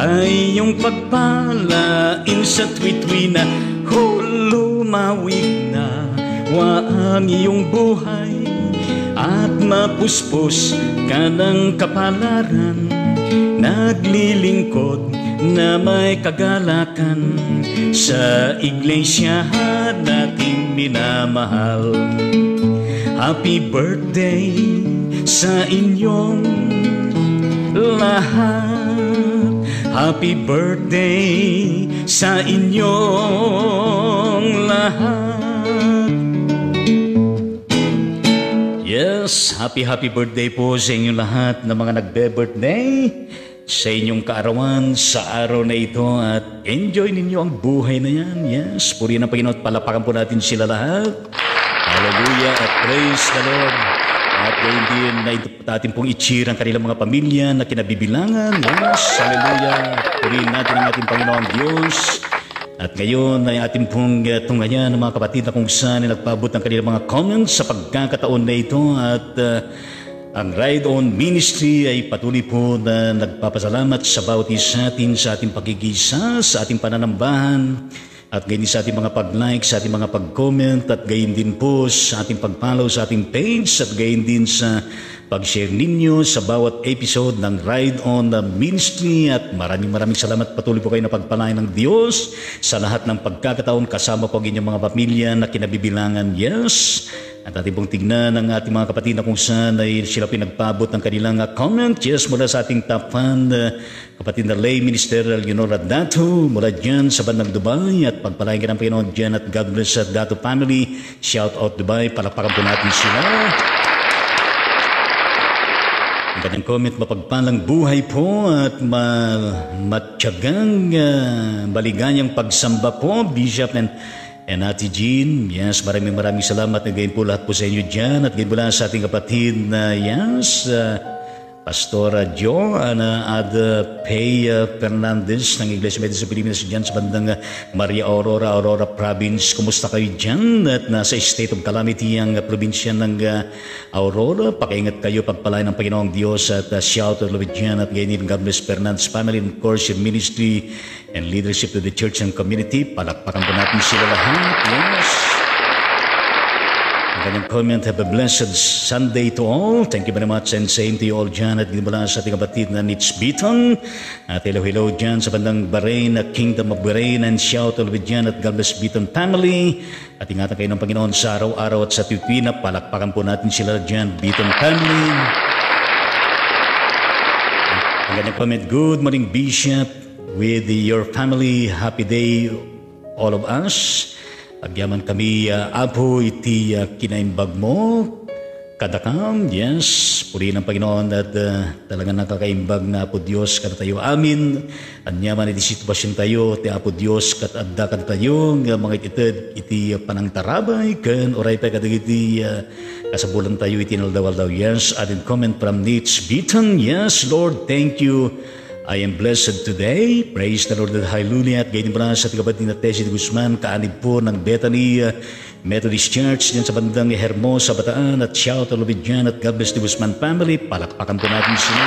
ay iyong pagpalain sa tuwi-tuwi na lumawig na waang iyong buhay, at mapuspos ka ng kapalaran, naglilingkod na may kagalakan sa iglesyahan nating minamahal. Happy birthday sa inyong lahat, happy birthday sa inyong lahat. Yes, happy birthday po sa inyong lahat na mga nagbe-birthday sa inyong kaarawan sa araw na ito, at enjoy ninyo ang buhay na yan. Yes, purihin ang Panginoon at palapakan po natin sila lahat. Hallelujah at praise the Lord. At gayon din na atin pong i-cheer ang kanilang mga pamilya na kinabibilangan. Yes, hallelujah. Purihin natin ang ating Panginoon Diyos. At ngayon ay ating pong tunghayan ng mga kapatid na kung saan nagpabot ng kanilang mga comments sa pagkakataon na ito. At ang Ride On Ministry ay patuloy po na nagpapasalamat sa bawat isa atin sa ating pagigisa, sa ating pananambahan, at gayon din sa ating mga pag-like, sa ating mga pag-comment, at gayon din po sa ating pag-follow sa ating page, at gayon din sa pag-share ninyo sa bawat episode ng Ride On Ministry. At maraming salamat, patuloy po kayo na pagpalain ng Diyos sa lahat ng pagkakataon kasama po ang inyong mga pamilya na kinabibilangan. Yes. At ating pong tignan ang ating mga kapatid na kung saan ay sila pinagpabot ng kanilang comment. Yes, mula sa ating top fan, kapatid na lay ministerial Leonora Dato, mula dyan sa bandang Dubai. At pagpalain ka ng Panginoon dyan, at God bless sa Dato family. Shout out Dubai, palakpakan po natin sila. Ang kanyang comment, mapagpalang buhay po at matyagang maligayang pagsamba po, Bishop and Ate Jean. Yes, maraming salamat na gayon po lahat po sa inyo dyan. At gayon po lang sa ating kapatid na yes, Pastora Joanna Ada Pay Fernandez ng Iglesia Methodist sa Pilipinas dyan sa bandang Maria Aurora Province. Kumusta kayo dyan? At nasa state of calamity ang probinsya ng Aurora. Pakiingat kayo, pagpalain ng Panginoong Diyos, at shout out love dyan. At gayon din God bless Fernandez family, and of course your ministry and leadership to the church and community. Palakpakan po natin sila lahat. Yes. Ang kanyang comment, have a blessed Sunday to all. Thank you very much, and same to you all dyan. At ginimula sa ating kapatid na Nitz Beaton. At hello dyan sa bandang Bahrain, Kingdom of Bahrain, and shout out dyan at God bless Beaton family. At ingatan kayo ng Panginoon sa araw-araw at sa tuwina. Palakpakan po natin sila dyan, Beaton family. Ang kanyang comment, good morning Bishop, with your family, happy day all of us. Agyaman kami, apo iti kinaimbag mo, kadakam, yes, purihin ng Panginoon at talagang nakakaimbag na Apo Diyos kada tayo amin. Anyaman iti sitwasyon tayo, ti Apo Diyos kat adda kada tayo, nga mga itid iti panangtarabay, kan oray pa kadagiti kasabulan tayo iti naldawal-daw. Yes, added comment from Nitz Beaton. Yes, Lord, thank you. I am blessed today. Praise the Lord and hallelujah. At ganyan pa na sa tigabati na Tessie Guzman, kaanib po ng Bethany Methodist Church dyan sa bandang Hermosa, Bataan. At shout out ulit dyan at God bless the Guzman family. Palakpakan po natin sila.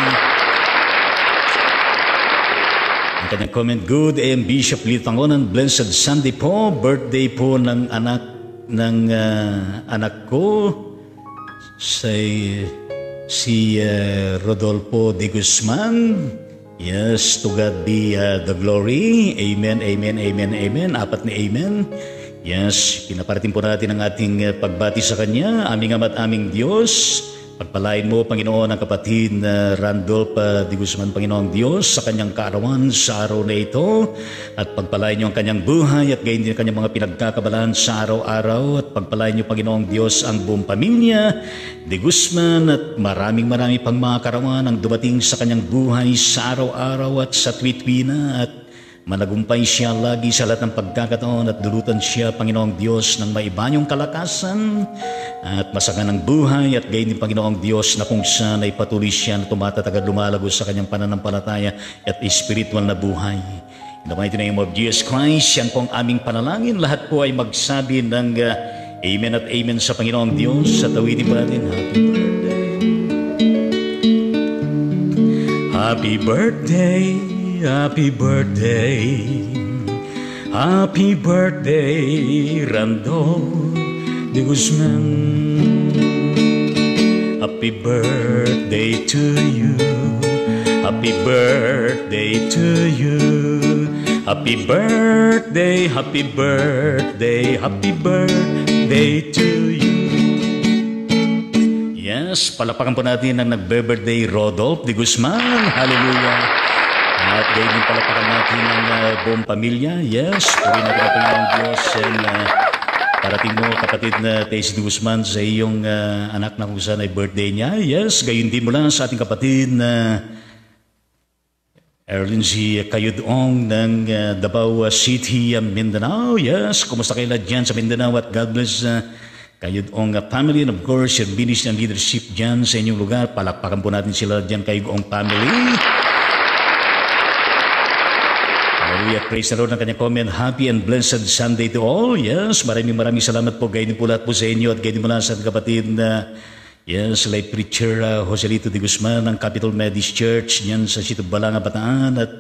Ang kanyang comment, good AM Bishop Lito Pangonan, blessed Sunday po. Birthday po ng anak ko si Rodolfo de Guzman. Yes, to God be the glory. Amen, amen, amen, amen. Apat na amen. Yes, pinaparating po natin ang ating pagbati sa Kanya. Aming Ama at aming Diyos, pagpalain mo, Panginoon, ang kapatid na Randolph de Guzman, Panginoong Diyos, sa kanyang kaarawan sa araw na ito. At pagpalain niyo ang kanyang buhay at gayon din ang kanyang mga pinagkakabalan sa araw-araw. At pagpalain niyo, Panginoong Diyos, ang buong pamilya de Guzman at maraming pang mga kaarawan ang dumating sa kanyang buhay sa araw-araw at sa tuwi-tuwi at managumpay siya lagi sa lahat ng pagkakataon at dulutan siya, Panginoong Diyos, ng maibanyong kalakasan at masaganang buhay at gayon din, Panginoong Diyos, na kung saan ay patuloy siya na tumatatag at lumalago sa kanyang pananampalataya at spiritual na buhay. In the mighty name of Jesus Christ, yan po ang aming panalangin. Lahat po ay magsabi ng amen at amen sa Panginoong Diyos. Sa tawidin pa natin, happy birthday. Happy birthday. Happy birthday, happy birthday, Randolph de Guzman. Happy birthday to you, happy birthday to you, happy birthday, happy birthday, happy birthday to you. Yes, palapakan po natin ang nagbe-birthday Rodolph de Guzman. Hallelujah. At gayon din palapakan natin ang buong pamilya. Yes, puri natin ang Panginoong Diyos. And parating mo, kapatid na Tessie Guzman, sa iyong anak na kung saan ay birthday niya. Yes, gayon din mula sa ating kapatid na Erlyn si Kayudong ng Davao City, Mindanao. Yes, kumusta kayo lahat dyan sa Mindanao at God bless Kayudong family. And of course, your ministry and leadership dyan sa inyong lugar. Palakpakan po natin sila dyan, Kayudong family. Hallelujah, praise the Lord. Ang kanyang comment, happy and blessed Sunday to all. Yes, maraming salamat po. Gayon po lahat po sa inyo at gayon mo lang sa kapatid na yes, lay preacher Joselito de Guzman ng Capital Methodist Church yan sa Sito Balanga, Bataan at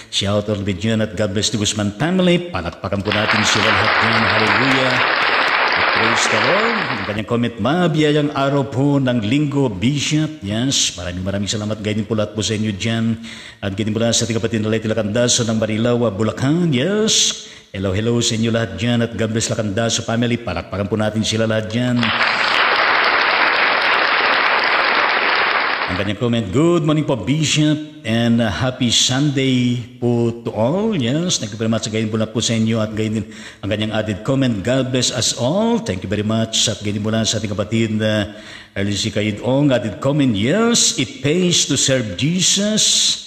shout out with yan at God bless the Guzman family. Palakpakan po natin sila lahat yan. Hallelujah. Praise the Lord. Ang kanyang comment, mabiyayang araw po ng linggo, Bishop. Yes, maraming salamat. Gayon po lahat po sa inyo dyan. At gayon po lahat sa ating kapatid na Leyte Lacandaso ng Marilao, Bulacan. Yes, hello sa inyo lahat dyan. At God bless Lacandaso family. Palakpakan po natin sila lahat dyan. Ang kanyang comment, good morning po, Bishop, and happy Sunday po to all. Yes, thank you very much. Gayon po na po sa inyo at gayon din ang kanyang added comment, God bless us all. Thank you very much. At gayon po na sa ating kapatid na Erlisi Kayudong, added comment, yes, it pays to serve Jesus.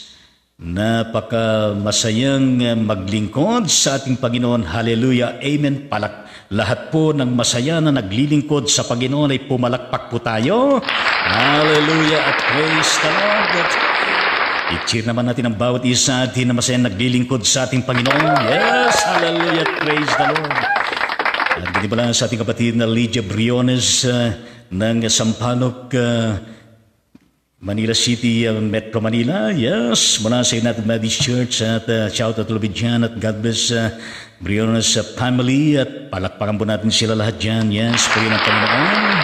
Napaka masayang maglingkod sa ating Panginoon. Hallelujah, amen. Lahat po ng masaya na naglilingkod sa Panginoon ay pumalakpak po tayo. Hallelujah at praise the Lord. I-cheer naman natin ang bawat isa atin na masaya naglilingkod sa ating Panginoon. Yes, hallelujah at praise the Lord. At ganyan pala sa ating kapatid na Lydia Briones ng Sampaloc, Manila City, Metro Manila. Yes, mula sa United Methodist Church at shout out to Lubidjan at God bless Briones family at palakpakan po natin sila lahat dyan. Yes, puri ng Panginoon.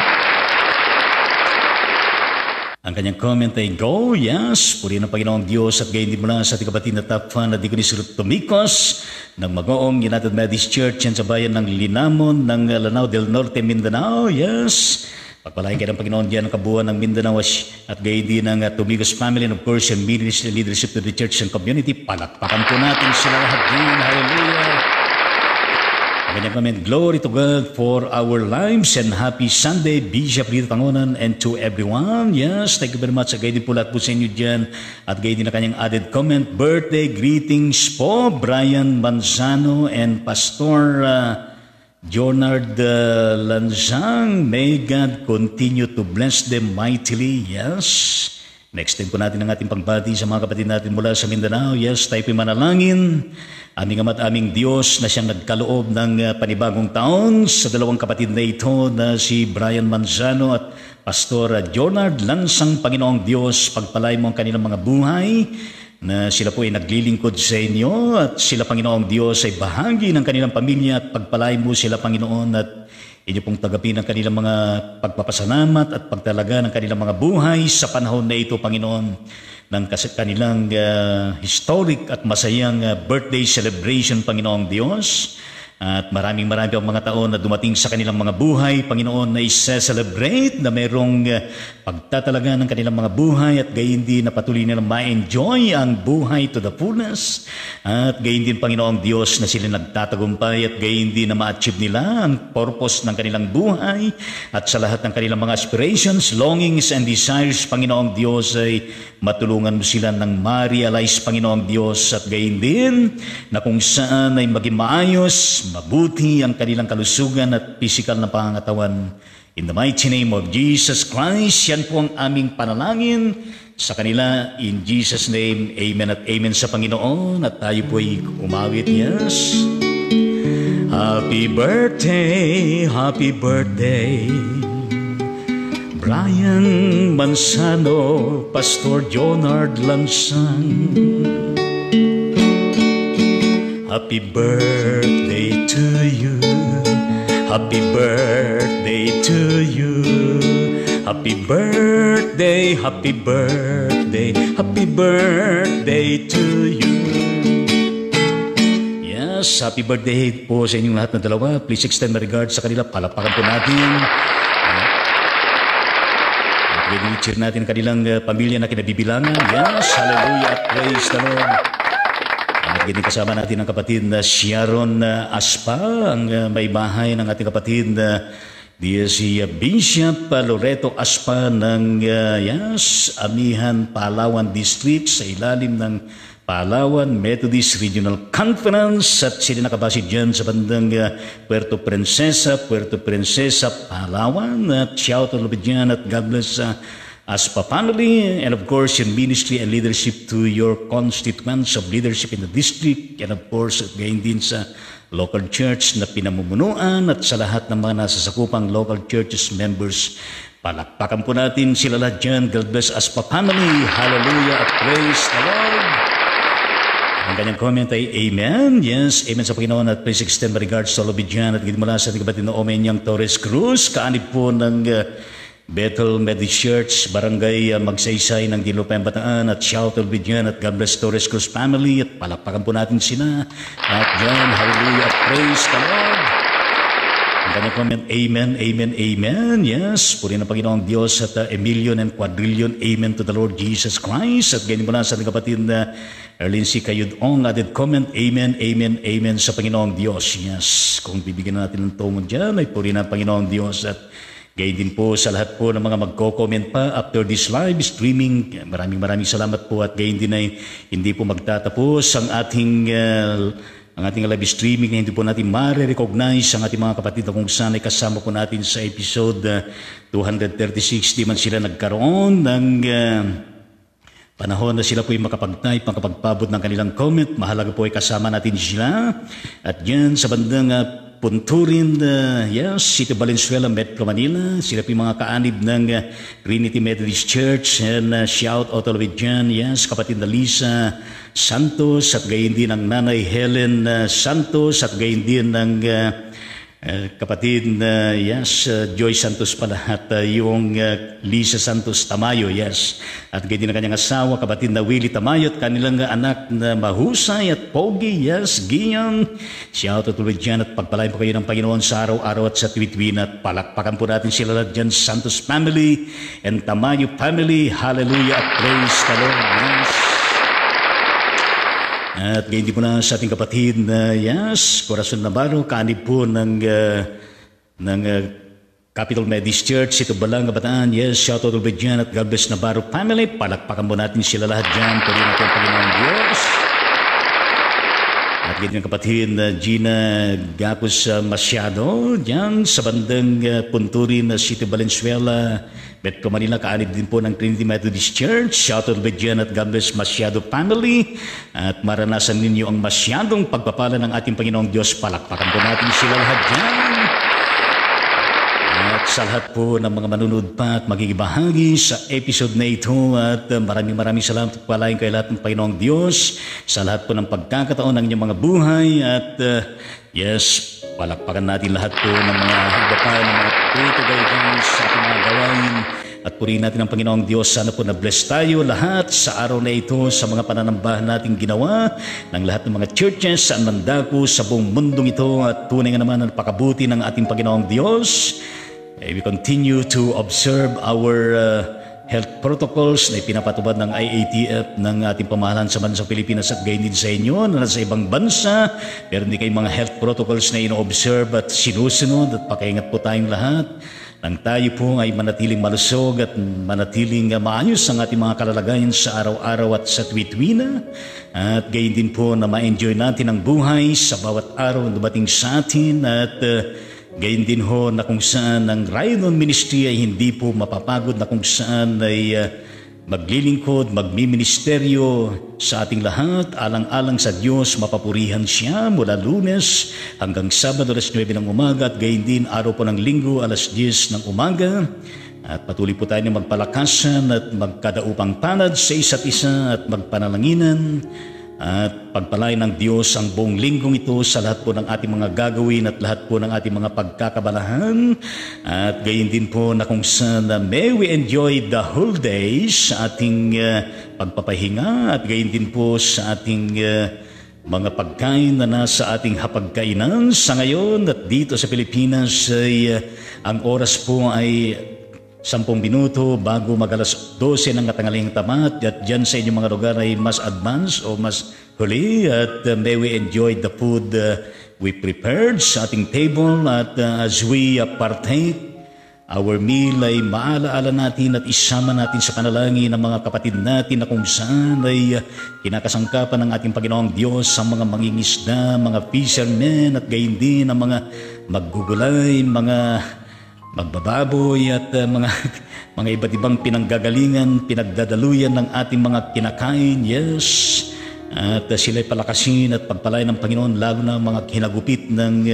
Ang kanyang comment ay go, yes, puri ng Panginoong Diyos at gayon din mula sa ating kapatid na top fan na Diconis Tomicos ng Magoong United Methodist Church yan sa bayan ng Linamon ng Lanao del Norte, Mindanao. Yes, pagpalain kayo ng Panginoon diyan ang kabuuan ng Mindanao at gayon din ng Tomicos family and of course yung ministry leadership to the church and community. Palakpakan po natin sila lahat din. Hallelujah. Ganyan comment, glory to God for our lives and happy Sunday, Bishop Rito Tangonan and to everyone. Yes, thank you very much. Gaya din po lahat po sa inyo dyan. At gaya din na kanyang added comment, birthday greetings po, Brian Manzano and Pastor Jonard Lanzang. May God continue to bless them mightily. Yes. Next time po natin ang ating pagbati sa mga kapatid natin mula sa Mindanao. Yes, tayo po'y manalangin. Aming Ama't aming Diyos na siyang nagkaloob ng panibagong taon sa dalawang kapatid na ito na si Brian Manzano at Pastor Jonard Lansang. Panginoong Diyos, pagpalay mo ang kanilang mga buhay na sila po ay naglilingkod sa inyo at sila, Panginoong Diyos, ay bahagi ng kanilang pamilya at pagpalay mo sila, Panginoon, at inyo pong tagapin ang kanilang mga pagpapasalamat at pagtalaga ng kanilang mga buhay sa panahon na ito, Panginoon, ng kanilang historic at masayang birthday celebration, Panginoong Diyos. At maraming ang mga taon na dumating sa kanilang mga buhay, Panginoon, na isa-celebrate na mayroong pagtatalaga ng kanilang mga buhay at gayon din na patuloy nilang ma-enjoy ang buhay to the fullness. At gayon din, Panginoong Diyos, na sila nagtatagumpay at gayon din na ma-achieve nila ang purpose ng kanilang buhay at sa lahat ng kanilang mga aspirations, longings and desires, Panginoong Diyos, ay matulungan mo sila ng ma-realize, Panginoong Diyos, at gayon din na kung saan ay maging maayos, mabuti ang kanilang kalusugan at physical na pangangatawan. In the mighty name of Jesus Christ, yan po ang aming panalangin sa kanila. In Jesus' name, amen at amen sa Panginoon. At tayo po'y umawit, yes. Happy birthday, Brian Manzano, Pastor Jonard Lansang. Happy birthday to you. Happy birthday to you. Happy birthday, happy birthday, happy birthday to you. Yes, happy birthday po sa inyong lahat na dalawa. Please extend my regards sa kanila. Palapakan po natin. At i-cheer natin kanilang pamilya na kinabibilangan. Yes, hallelujah at praise the Lord. At ganyan kasama natin ang kapatid na Sharon Aspa, ang may bahay ng ating kapatid na si Bishop Loreto Aspa ng Amihan, Palawan District sa ilalim ng Palawan Methodist Regional Conference at sila nakabase dyan sa bandang Puerto Princesa, Palawan. At shout out dyan at God bless Aspa family, and of course your ministry and leadership to your constituents of leadership in the district, and of course gayon din sa local church na pinamumunuan at sa lahat ng mga nasasakupang local churches members. Palakpakan po natin sila lahat dyan. God bless Aspa family. Hallelujah at praise the Lord. Ang kanyang comment ay Amen. Yes, Amen sa Panginoon at please extend my regards to all of you dyan at mula sa ating kapatid na Omenyang Torres Cruz, kaanib po ng Bethel Methodist Church, Barangay Magsaysay ng Dinlopeng, Bataan, at shout out with dyan at God bless Torres Cruz family at palakpakan po natin sila at dyan, hallelujah at praise the Lord. Ang kanyang comment, Amen, Amen, Amen. Yes, purihin ang Panginoong Diyos at a million and quadrillion Amen to the Lord Jesus Christ. At ganyan mo na sa ating kapatid na Erlin C. Kayudong added comment, Amen, Amen, Amen sa Panginoong Diyos. Yes, kung bibigyan natin ng tomo dyan, ay purihin ang Panginoong Diyos at gayon din po sa lahat po ng mga magko-comment pa after this live streaming. Maraming salamat po at gayon din ay hindi po magtatapos ang ating live streaming na hindi po natin ma-recognize ang ating mga kapatid na kung saan ay kasama po natin sa episode 236. Di man sila nagkaroon ng panahon na sila po ay makapag-type, makapagpabot ng kanilang comment. Mahalaga po ay kasama natin sila. At yan sa bandang Punturin, City Valenzuela, Metro Manila. Sila po yung mga kaanib ng Trinity Methodist Church. And shout out all of it dyan. Yes, kapatid na Lisa Santos at gayon din ng Nanay Helen Santos at gayon din ng kapatid na Joy Santos pala at yung Lisa Santos Tamayo, yes. At gayon din ang kanyang asawa, kapatid na Willie Tamayo at kanilang anak na mahusay at pogi, yes, Gion. Shout out ulit dyan at pagpalain po kayo ng Panginoon sa araw-araw at sa tuwid-tuwin at palakpakan po natin sila lahat dyan, Santos family and Tamayo family. Hallelujah at praise the Lord, yes. At gayon din po na sa ating kapatid na Corazon Navarro, kaanib po ng Capital Methodist Church, ito Balanga, Bataan. Shout out ulit dyan at God bless Navarro family. Palakpakan mo natin sila lahat dyan. Tuloy natin ang Panginoong Diyos. At ganyan kapatid na Gina Gapos Masyado, dyan sa bandang Punturin na City Valenzuela, Metro Manila, kaanib din po ng Trinity Methodist Church. Shout out ulit dyan at God bless Masyado family. At maranasan ninyo ang masyadong pagpapala ng ating Panginoong Diyos. Palakpakan po natin sila lahat dyan. At sa lahat po ng mga manunod pa at magigibahagi sa episode na ito at maraming salamat at palain kayo lahat ng Panginoong Diyos sa lahat po ng pagkakataon ng inyong mga buhay at palakpakan natin lahat po ng mga higapay ng mga tutugay sa ating mga gawain at purihin natin ang Panginoong Diyos. Sana po na-bless tayo lahat sa araw na ito sa mga pananambahan nating ginawa ng lahat ng mga churches saan man dako sa buong mundong ito at tunay nga naman ang pakabuti ng ating Panginoong Diyos. We continue to observe our health protocols na ipinapatubad ng IATF ng ating pamahalaan sa bansang Pilipinas at gayon din sa inyo na nasa ibang bansa. Pero hindi kayong mga health protocols na ino-observe at sinusunod at pakaingat po tayong lahat nang tayo po ay manatiling malusog at manatiling maayos ang ating mga kalalagayan sa araw-araw at sa tuwi-tuwina. At gayon din po na ma-enjoy natin ang buhay sa bawat araw na dumating sa atin at gayon din ho na kung saan ang Raynon Ministry ay hindi po mapapagod na kung saan ay maglilingkod, magmiministeryo sa ating lahat, alang-alang sa Diyos, mapapurihan siya mula Lunes hanggang Sabado alas 9 ng umaga at gayon din araw po ng Linggo alas 10 ng umaga. At patuloy po tayo na magpalakasan at magkadaupang palad sa isa't isa at magpanalanginan. At pagpalain ng Diyos ang buong linggong ito sa lahat po ng ating mga gagawin at lahat po ng ating mga pagkakabalahan. At gayon din po na kung saan may we enjoy the whole days sa ating pagpapahinga at gayon din po sa ating mga pagkain na nasa ating hapagkainan sa ngayon. At dito sa Pilipinas ay ang oras po ay 10 minuto bago mag-alas 12 ng katangaling tamat at dyan sa inyong mga lugar ay mas advance o mas huli at may we enjoy the food we prepared sa ating table at as we partake our meal ay maalaala natin at isama natin sa panalangin ng mga kapatid natin na kung saan ay kinakasangkapan ng ating Panginoong Diyos sa mga mangingisda, mga fishermen at gayon din ang mga maggugulay, mga magbababoy at mga iba't ibang pinanggagalingan, pinagdadaluyan ng ating mga kinakain. At sila'y palakasin at pagpalain ng Panginoon lalo na mga hinagupit ng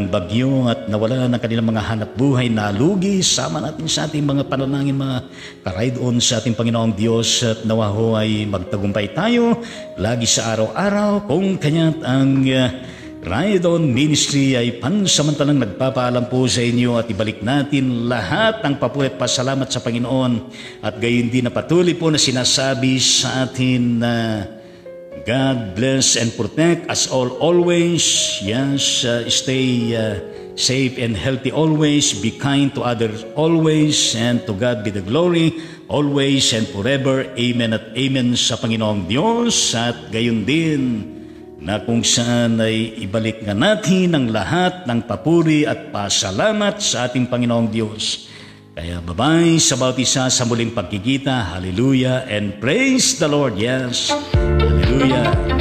bagyo at nawala ng kanilang mga hanap buhay na lugi. Sama natin sa ating mga panalangin, mga ka-ride-on sa ating Panginoong Diyos at nawa ho ay magtagumpay tayo lagi sa araw-araw kung kanya't ang Raynon Ministry ay pansamantalang nagpapaalam po sa inyo at ibalik natin lahat ng papuri at pasalamat sa Panginoon at gayon din na patuloy po na sinasabi sa atin na God bless and protect us all always. Stay safe and healthy always. Be kind to others always. And to God be the glory always and forever. Amen at amen sa Panginoong Diyos. At gayon din na kung saan ay ibalik nga natin ang lahat ng papuri at pasalamat sa ating Panginoong Diyos. Kaya bye-bye sa bawat isa sa muling pagkikita. Hallelujah and praise the Lord. Hallelujah.